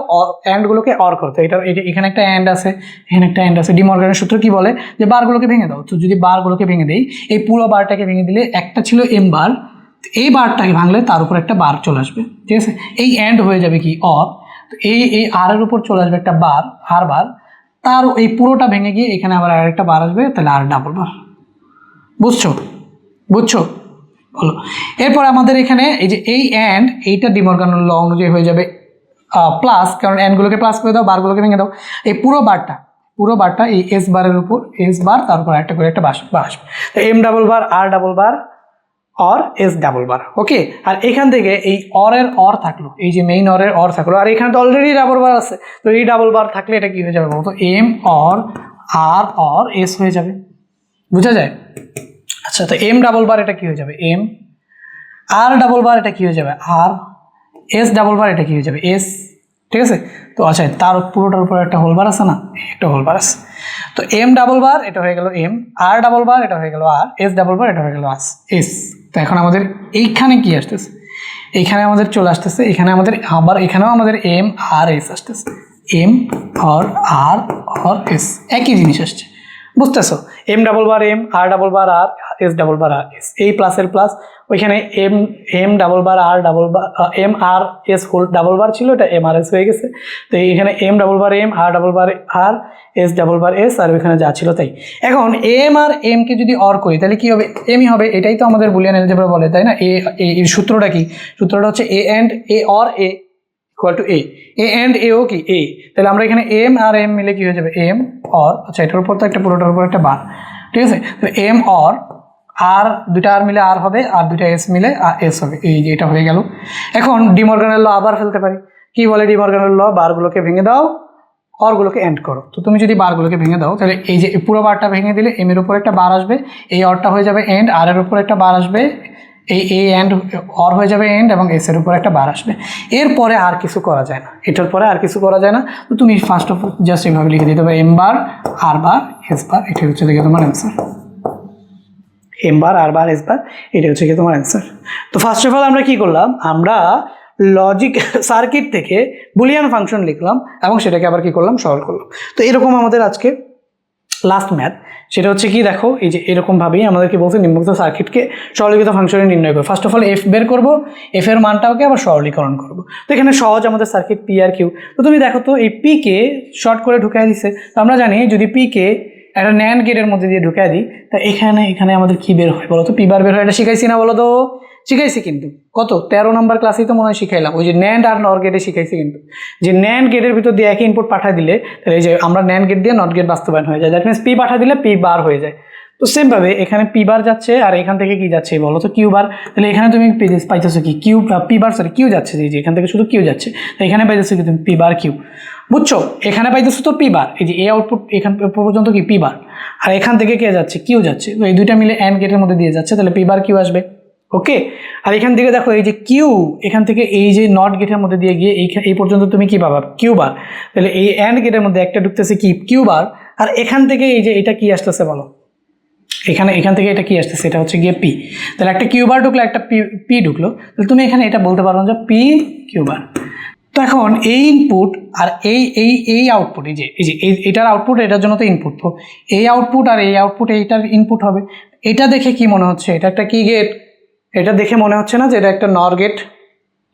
অ্যান্ডগুলোকে অর করতে, এটা এখানে একটা অ্যান্ড আছে, এখানে একটা অ্যান্ড আছে, ডি মর্গানের সূত্র কি বলে, যে বারগুলোকে ভেঙে দাও। তো যদি বারগুলোকে ভেঙে দেই, এই পুরো বারটাকে ভেঙে দিলে একটা ছিল M বার, এই বারটাকে ভাঙলে তার উপর একটা বার চলে আসবে, ঠিক আছে? এই অ্যান্ড হয়ে যাবে কি অর, তো এই আর এর উপর চলে আসবে একটা বার, আর বার, তার এই পুরোটা ভেঙে গিয়ে এখানে আবার আরেকটা বার আসবে, তাহলে আর ডাবল বার। বুঝছো বলো। এরপর আমাদের এখানে এই যে এই অ্যান্ড, এইটা ডি মর্গান ল অনুযায়ী হয়ে যাবে প্লাস, কারণ অ্যান্ডগুলোকে প্লাস করে দাও, বারগুলোকে ভেঙে দাও, এই পুরো বারটা এই S বারের উপর S বার, তারপর একটা করে একটা বার আসবে, তো M double bar R double bar or S double bar, okay. আর এখান থেকে এই অরের অর থাকলো, এই যে মেইন অরের অর থাকলো, আর এখানে তো অলরেডি ডাবল বার আছে, তো এই ডাবল বার থাকলে এটা কি হয়ে যাবে বলতো, M or R or S হয়ে যাবে, বুঝা যায়? আচ্ছা, তো M ডাবল বার এটা কি হয়ে যাবে, M R ডাবল বার এটা কি হয়ে যাবে, R S ডাবল বার এটা কি হয়ে যাবে, S, ঠিক আছে? তো আচ্ছা, তার পুরোটার উপর একটা হোল বার আছে না, একটা হোল বার আছে, তো M ডাবল বার এটা হয়ে গেল M, R ডাবল বার এটা হয়ে গেল R, S ডাবল বার এটা হয়ে গেল S। তো এখন আমাদের এইখানে কি আসতেছে, এইখানে আমাদের চলে আসতেছে, এখানে আমাদের আবার এখানেও আমাদের M আর S আসতেছে, M আর R আর S একই জিনিস আসছে, বুঝতেছো? M double bar M, R double bar R, S double bar আর এস, এই প্লাসের প্লাস, ওইখানে M double bar R double bar M R S whole double bar ছিল, এটা এম আর এস হয়ে গেছে। তো এইখানে M double bar M R double bar আর S double bar S, আর ওইখানে যা ছিল তাই। এখন এম আর এমকে যদি অর করি তাহলে কী হবে, এমই হবে, এটাই তো আমাদের বুলিয়ান অ্যালজেব্রা বলে, তাই না? এর সূত্রটা কি? সূত্রটা হচ্ছে A and A or A equal to A and এও কি এ। তাহলে আমরা এখানে এম আর এম মিলে কী হয়ে যাবে, এম অর, আচ্ছা এটার উপর তো একটা পুরোটার উপর একটা বার, ঠিক আছে? তো এম অর আর দুইটা আর মিলে আর হবে, আর দুইটা এস মিলে আর এস হবে, এই যে এটা হয়ে গেল। এখন ডিমর্গানের ল আবার ফেলতে পারি, কি বলে ডিমর্গানের ল, বারগুলোকে ভেঙে দাও, অরগুলোকে এন্ড করো। তো তুমি যদি বারগুলোকে ভেঙে দাও তাহলে এই যে পুরো বারটা ভেঙে দিলে এম এর উপর একটা বার আসবে, এই অরটা হয়ে যাবে এন্ড, আর এর উপর একটা বার আসবে, এই এ অ্যান্ড অর হয়ে যাবে এন্ড, এবং এস এর উপর একটা বার আসবে। এরপরে আর কিছু করা যায় না, এটার পরে আর কিছু করা যায় না। তো তুমি ফার্স্ট অফ জাস্ট এইভাবে লিখে দিতে হবে এম বার আর বার এস বার, এটা হচ্ছে দেখে তোমার অ্যান্সার। এম বার আর বার এস বার, এটা হচ্ছে কি তোমার অ্যান্সার। তো ফার্স্ট অফ অল আমরা কি করলাম, আমরা লজিক সার্কিট থেকে বুলিয়ান ফাংশন লিখলাম এবং সেটাকে আবার কি করলাম, সলভ করলাম। তো এরকম আমাদের আজকে লাস্ট ম্যাথ, সেটা হচ্ছে কি দেখো, এই যে এরকমভাবেই আমাদেরকে বলছে নিম্নোক্ত সার্কিটকে সরলীকৃত ফাংশনে নির্ণয় করো। ফার্স্ট অফ অল এফ বের করবো, এফ এর মানটাকে আবার সরলীকরণ করবো। তো এখানে সহজ আমাদের সার্কিট পি আর কিউ। তো তুমি দেখো তো এই পিকে শর্ট করে ঢুকাই দিচ্ছে। তো আমরা জানি যদি পিকে একটা ন্যান্ড গেটের মধ্যে দিয়ে ঢুকাই দিই, তা এখানে আমাদের কি বের হয় বলো তো, পি বার বের হয়। এটা শিখাইছি না বলো তো? শিখাইছি কিন্তু, কত 13 নম্বর ক্লাসেই তো মনে হয় শিখাইলাম, ওই যে ন্যান্ড আর নর গেটে শিখাইছি কিন্তু, যে ন্যান্ড গেটের ভিতর দিয়ে একই ইনপুট পাঠা দিলে তাহলে এই যে আমরা ন্যান্ড গেট দিয়ে নট গেট বাস্তবায়ন হয়ে যায়, দ্যাট মিনস পি পাঠা দিলে পি বার হয়ে যায়। তো সেমভাবে এখানে পি বার যাচ্ছে আর এখান থেকে কি যাচ্ছে বলো তো, কিউ বার। তাহলে এখানে তুমি পাইতেছো কি, Q P bar, sorry Q যাচ্ছে, যে এখান থেকে শুধু কিউ যাচ্ছে, তো এখানে পাইতেছো কি তুমি পি বার কিউ, বুঝছো? এখানে পাইতেছো তো পি বার, এই যে এ আউটপুট এখান পর্যন্ত কি পি বার, আর এখান থেকে কে যাচ্ছে, কিউ যাচ্ছে। তো এই দুইটা মিলে অ্যান্ড গেটের মধ্যে দিয়ে যাচ্ছে, তাহলে পি বার কিউ আসবে। ওকে, আর এখান থেকে দেখো এই যে কিউ, এখান থেকে এই যে নট গেটের মধ্যে দিয়ে গিয়ে এই পর্যন্ত তুমি কি পাবা, কিউ বার। তাহলে এই অ্যান্ড গেটের মধ্যে একটা ঢুকতেছে কি, কিউ বার, আর এখান থেকে এই যে এটা কি আসতেছে বলো, এখান থেকে এটা কি আসতেছে, এটা হচ্ছে গিয়ে পি। তাহলে একটা কিউ বার ঢুকলো, একটা পি ঢুকলো, তাহলে তুমি এখানে এটা বলতে পারো যে পি কিউ বার। তো এখন এই ইনপুট আর এই আউটপুট, এই যে এটার আউটপুট, এটার জন্য তো ইনপুট, তো এই আউটপুট আর এই আউটপুট এইটার ইনপুট হবে। এটা দেখে কি মনে হচ্ছে, এটা একটা কি গেট? এটা দেখে মনে হচ্ছে না যে এটা একটা নর গেট,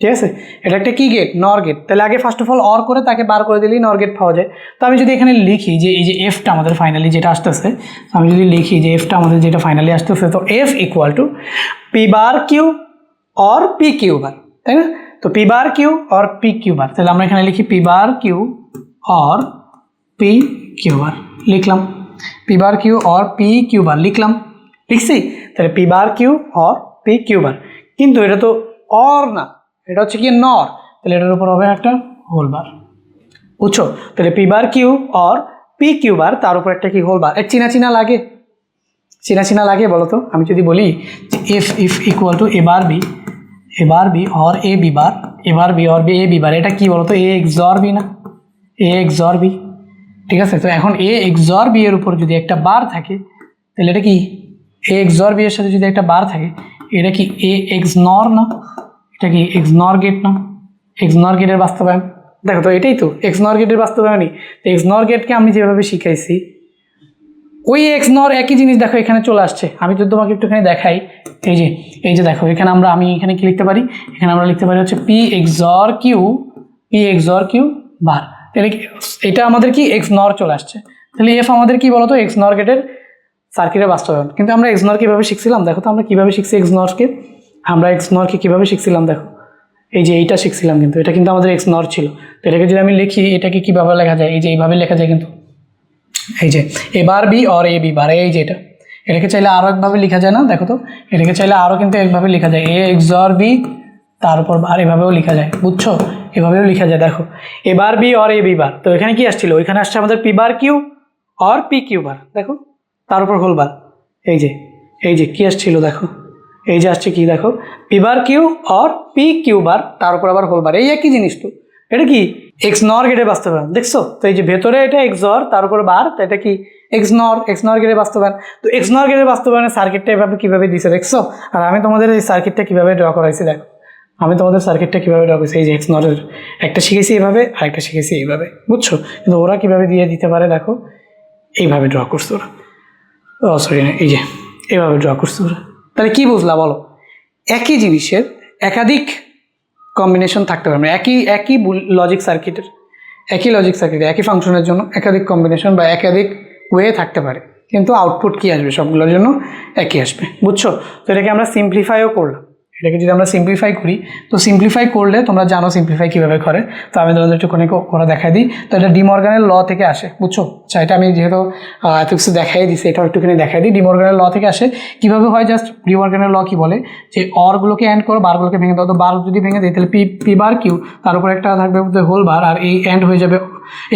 ঠিক আছে? এটা একটা কি গেট, নর গেট। তাহলে আগে ফার্স্ট অফ অল অর করে তাকে বার করে দিলেই নর গেট পাওয়া যায়। তো আমি যদি এখানে লিখি যে এই যে এফটা আমাদের ফাইনালি যেটা আসতেছে, আমি যদি লিখি যে এফটা আমাদের যেটা ফাইনালি আসতেছে, তো F equal to P bar Q or P Q bar, তাই না? তো P bar Q or P Q bar, তাহলে আমরা এখানে লিখি P bar Q or P Q bar, লিখলাম P bar Q or P Q bar, লিখছি। তাহলে P bar Q or P Q bar, কিন্তু এটা তো অর না, এটা হচ্ছে কি নর, তাহলে এটার উপর হবে একটা হোল বার, বুঝছো? তাহলে P bar Q or P Q bar, তার উপর একটা কি হোল বার। চিনা লাগে বলো তো? আমি যদি বলি যে F equal to A bar B or A B bar, A B bar, এটা কি বলো তো, এ এক্সর বি না, এ এক্সর বি, ঠিক আছে? তো এখন এ এক্সর বি এর উপর যদি একটা বার থাকে, তাহলে এটা কি এ এক্সর বি এর সাথে যদি একটা বার থাকে, এটা কি এ এক্স নর না, এটা কি এক্স নর গেট না, এক্স নর গেটের বাস্তবায়ন। দেখো তো এটাই তো এক্স নর গেটের বাস্তবায়নই। তো এক্স নর গেটকে আমি যেভাবে শিখাইছি, ওই এক্স নর একই জিনিস দেখো এখানে চলে আসছে। আমি যদি তোমাকে একটুখানি দেখাই, এই যে দেখো এখানে আমি এখানে কি লিখতে পারি, এখানে আমরা লিখতে পারি হচ্ছে পি এক্সর কিউ বার। তাহলে এটা আমাদের কি এক্স নর চলে আসছে। তাহলে এফ আমাদের কি বলতো, এক্স নর গেটের সার্কিটের বাস্তবায়ন। কিন্তু আমরা এক্স নর কীভাবে শিখছিলাম দেখো তো, আমরা কীভাবে শিখছি এক্স নরকে কীভাবে শিখছিলাম দেখো, এই যে এইটা শিখছিলাম, কিন্তু এটা কিন্তু আমাদের এক্স নর ছিল। তো এটাকে যদি আমি লিখি, এটাকে কীভাবে লেখা যায়, এই যে এইভাবে লেখা যায়, কিন্তু এই যে A bar B or A B bar, এই যে এটাকে চাইলে আরও একভাবে লেখা যায় না, দেখো তো এটাকে চাইলে আরও কিন্তু একভাবে লেখা যায়, এ এক্সর বি তার উপর বার, এভাবেও লেখা যায়, বুঝছো? এভাবেও লেখা যায়। দেখো A bar B or A B bar, তো এখানে কি আসছিল, ওইখানে আসছে আমাদের P bar Q or P Q bar, দেখো তার উপর হোল বার, এই যে কি আসছিল দেখো, এই যে আসছে কি দেখো, P bar Q or P Q bar, তার উপর আবার হোল বার, এই একই জিনিস। তো এটা কি এক্স নর গেটের বাস্তবায়ন, দেখছো? তো এই যে ভেতরে এটা এক্সর, তার উপর বার, তো এটা কি এক্স নর গেটের বাস্তবায়ন। তো এক্স নর গেটের বাস্তবায়নের সার্কিটটা এভাবে কীভাবে দিছে দেখছো? আর আমি তোমাদের এই সার্কিটটা কীভাবে ড্র করাইছি দেখো, এই যে এক্স নরের একটা শিখেছি এভাবে, আরেকটা শিখেছি এইভাবে, বুঝছো? কিন্তু ওরা কীভাবে দিয়ে দিতে পারে দেখো, এইভাবে ড্র করছে ওরা। সরি না, এই যে এভাবে ড্র করছি ওরা। তাহলে কি বুঝলা বলো, একই জিনিসের একাধিক কম্বিনেশন থাকতে পারে, একই লজিক সার্কিটের একই ফাংশনের জন্য একাধিক কম্বিনেশন বা একাধিক ওয়ে থাকতে পারে, কিন্তু আউটপুট কি আসবে সবগুলোর জন্য একই আসবে। বুঝছো? তো এটাকে আমরা সিম্পলিফাইও করলাম। এটাকে যদি আমরা সিম্পলিফাই করি, তো সিম্পলিফাই করলে তোমরা জানো সিম্পলিফাই কীভাবে করে, তো আমি তোমাদের একটুখানি করে দেখাই দিই। তো এটা ডিমর্গানের ল থেকে আসে। বুঝছো? আচ্ছা, এটা আমি যেহেতু এত কিছু দেখাই দিচ্ছি, এটাও একটুখানি দেখাই দিই। ডিমর্গানের ল থেকে আসে। কীভাবে হয়, জাস্ট ডিমর্গানের ল কি বলে যে অরগুলোকে অ্যান্ড করো, বারগুলোকে ভেঙে দাও। তো বার যদি ভেঙে দেয় তাহলে পি বার কিউ, তার উপর একটা থাকবে হোল বার, আর এই অ্যান্ড হয়ে যাবে,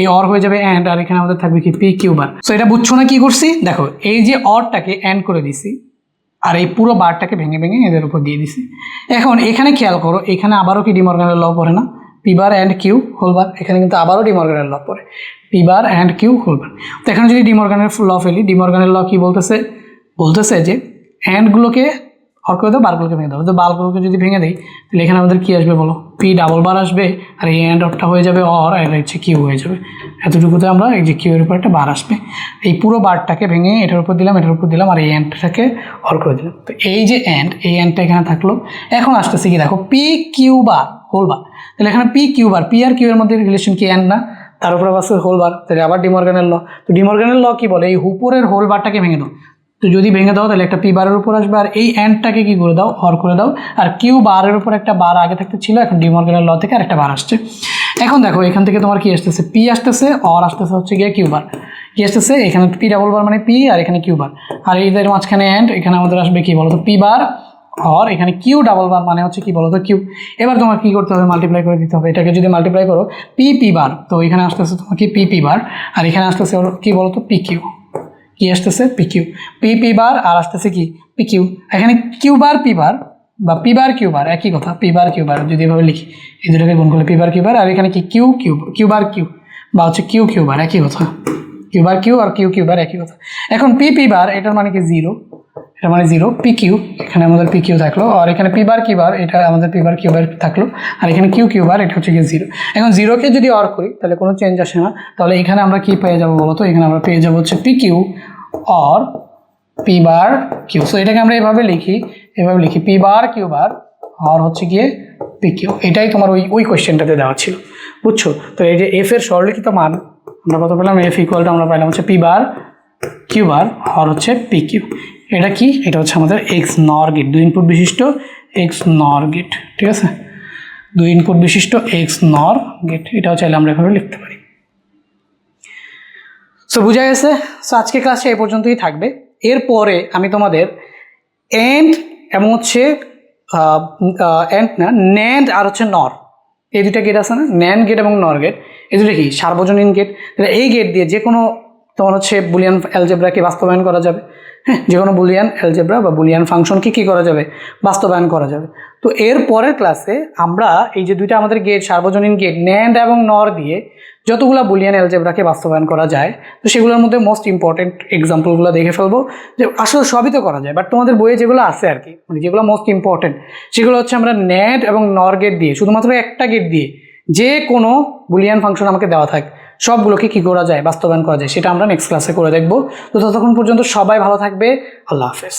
এই অর হয়ে যাবে অ্যান্ড, আর এখানে আমাদের থাকবে কি পি কিউ বার। তো এটা বুঝছো না কি করছি? দেখো, এই যে অরটাকে অ্যান্ড করে দিছি আর এই পুরো বারটাকে ভেঙে ভেঙে এদের উপর দিয়ে দিছি। এখন এখানে খেয়াল করো, এখানে আবারও কি ডিমর্গানের ল পড়ে না? P bar and Q whole bar, এখানে কিন্তু আবারও ডিমর্গানের ল পড়ে, P bar and Q whole bar. তো এখানে যদি ডিমর্গানের ল ফেলি, ডিমর্গানের ল কি বলতেছে যে অ্যান্ডগুলোকে অর করে দাও, বারগুলোকে ভেঙে দাও। তো বারগুলোকে যদি ভেঙে দিই তাহলে এখানে আমাদের কী আসবে বলো? পি ডাবল বার আসবে, আর এই অ্যান্ড অরটা হয়ে যাবে অর, আর হচ্ছে কিউ হয়ে যাবে। এতটুকুতে আমরা এই যে কিউ এর উপর একটা বার আসবে, এই পুরো বারটাকে ভেঙে এটার উপর দিলাম, এটার উপর দিলাম, আর এই অ্যান্ডটাকে অর করে দিলাম। তো এই যে এই অ্যান্ডটা এখানে থাকলো। এখন আসতেছে কি, দেখো P Q bar whole bar, তাহলে এখানে পি কিউ বার, পি আর কিউ এর মধ্যে রিলেশন কি অ্যান্ড না, তার উপর আবার হোল বার, তাহলে আবার ডিমর্গানের ল। তো ডিমর্গানের ল কি বলে, এই উপরের হোল বারটাকে ভেঙে দাও। তো যদি ভেঙে দাও তাহলে একটা পি বারের উপর আসবে, আর এই অ্যান্ডটাকে কি করে দাও, অর করে দাও, আর কিউ বারের উপর একটা বার আগে থাকতে ছিল, এখন ডিমর্গানের ল থেকে আরেকটা বার আসছে। এখন দেখো এখান থেকে তোমার কি আসতেছে, পি আসতেছে, অর আসতেছে হচ্ছে গিয়ে কিউ বার, কি আসতেছে এখানে পি ডাবল বার মানে পি, আর এখানে কিউ বার, আর এইদের মাঝখানে অ্যান্ড, এখানে আমাদের আসবে কি বলতো পি বার, অর এখানে কিউ ডাবল বার মানে হচ্ছে কি বলতো কিউ। এবার তোমার কি করতে হবে, মাল্টিপ্লাই করে দিতে হবে। এটাকে যদি মাল্টিপ্লাই করো পি বার, তো এখানে আসতেছে তোমার কি পি বার, আর এখানে আসতেছে কি বলতো পি কিউ, কি আসতেছে পি কিউ, পি বার, আর আসতেছে কি পি কিউ। এখানে কিউ বার পি বার বা পি বার কিউ বার একই কথা, পি বার কিউ বার যদি এভাবে লিখি, এই দুটোকে গুণ করলে পি বার কিউ বার, আর এখানে কি কিউ বার কিউ বা হচ্ছে কিউ বার একই কথা, কিউ বার কিউ আর কিউ বার একই কথা। এখন পি বার এটার মানে কি জিরো, এটা মানে জিরো, পি কিউ এখানে আমাদের পি কিউ থাকলো, আর এখানে পি বার কিউ বার এটা আমাদের পি বার কিউ বার থাকলো, আর এখানে কিউ বার এটা হচ্ছে কি জিরো। এখন জিরোকে যদি অর করি তাহলে কোনো চেঞ্জ আসে না, তাহলে এখানে আমরা কি পেয়ে যাবো বলো তো, এখানে আমরা পেয়ে যাবো হচ্ছে P Q or P bar Q. So এটাকে আমরা এভাবে লিখি পি বার কিউ বার আর হচ্ছে গিয়ে পি কিউ। এটাই তোমার ওই কোয়েশ্চেনটাতে দেওয়া ছিল। বুঝছো? তো এই যে এফ এর সরলীকৃত মান আমরা কত পেলাম, এফ ইকুয়ালটা আমরা পেলাম হচ্ছে পি বার কিউ বার আর হচ্ছে পি কিউ। এটা কি, এটা হচ্ছে আমাদের এক্স নর গেট, 2 ইনপুট বিশিষ্ট এক্স নর গেট। ঠিক আছে, 2 ইনপুট বিশিষ্ট এক্স নর গেট, এটাও চাইলে আমরা এভাবে লিখতে পারি। সো বুঝা গেছে। সো আজকে ক্লাসে এই পর্যন্তই থাকবে। এরপরে আমি তোমাদের এন্ড এবং হচ্ছে এন্ড না ন্যান্ড আর হচ্ছে নর, এই দুইটা গেট আছে না, ন্যান্ড গেট এবং নর গেট, এই দুটো কি সার্বজনীন গেট। এই গেট দিয়ে যে কোনো তোমার হচ্ছে বুলিয়ান অ্যালজেব্রাকে বাস্তবায়ন করা যাবে। হ্যাঁ, যে কোনো বুলিয়ান অ্যালজেব্রা বা বুলিয়ান ফাংশনকে কী করা যাবে, বাস্তবায়ন করা যাবে। তো এর পরের ক্লাসে আমরা এই যে দুইটা আমাদের গেট সার্বজনীন গেট ন্যান্ড এবং নর দিয়ে যতগুলো বুলিয়ান অ্যালজেব্রাকে বাস্তবায়ন করা যায়, তো সেগুলোর মধ্যে মোস্ট ইম্পর্টেন্ট এক্সাম্পলগুলো দেখে ফেলবো। যে আসলে সবই তো করা যায়, বাট তোমাদের বইয়ে যেগুলো আছে আর কি, মানে যেগুলো মোস্ট ইম্পর্টেন্ট সেগুলো হচ্ছে আমরা ন্যান্ড এবং নর গেট দিয়ে, শুধুমাত্র একটা গেট দিয়ে যে কোনো বুলিয়ান ফাংশন আমাকে দেওয়া থাকে সবগুলোকে কী করা যায়, বাস্তবায়ন করা যায়, সেটা আমরা নেক্সট ক্লাসে করে দেখবো। তো ততক্ষণ পর্যন্ত সবাই ভালো থাকবে। আল্লাহ হাফেজ।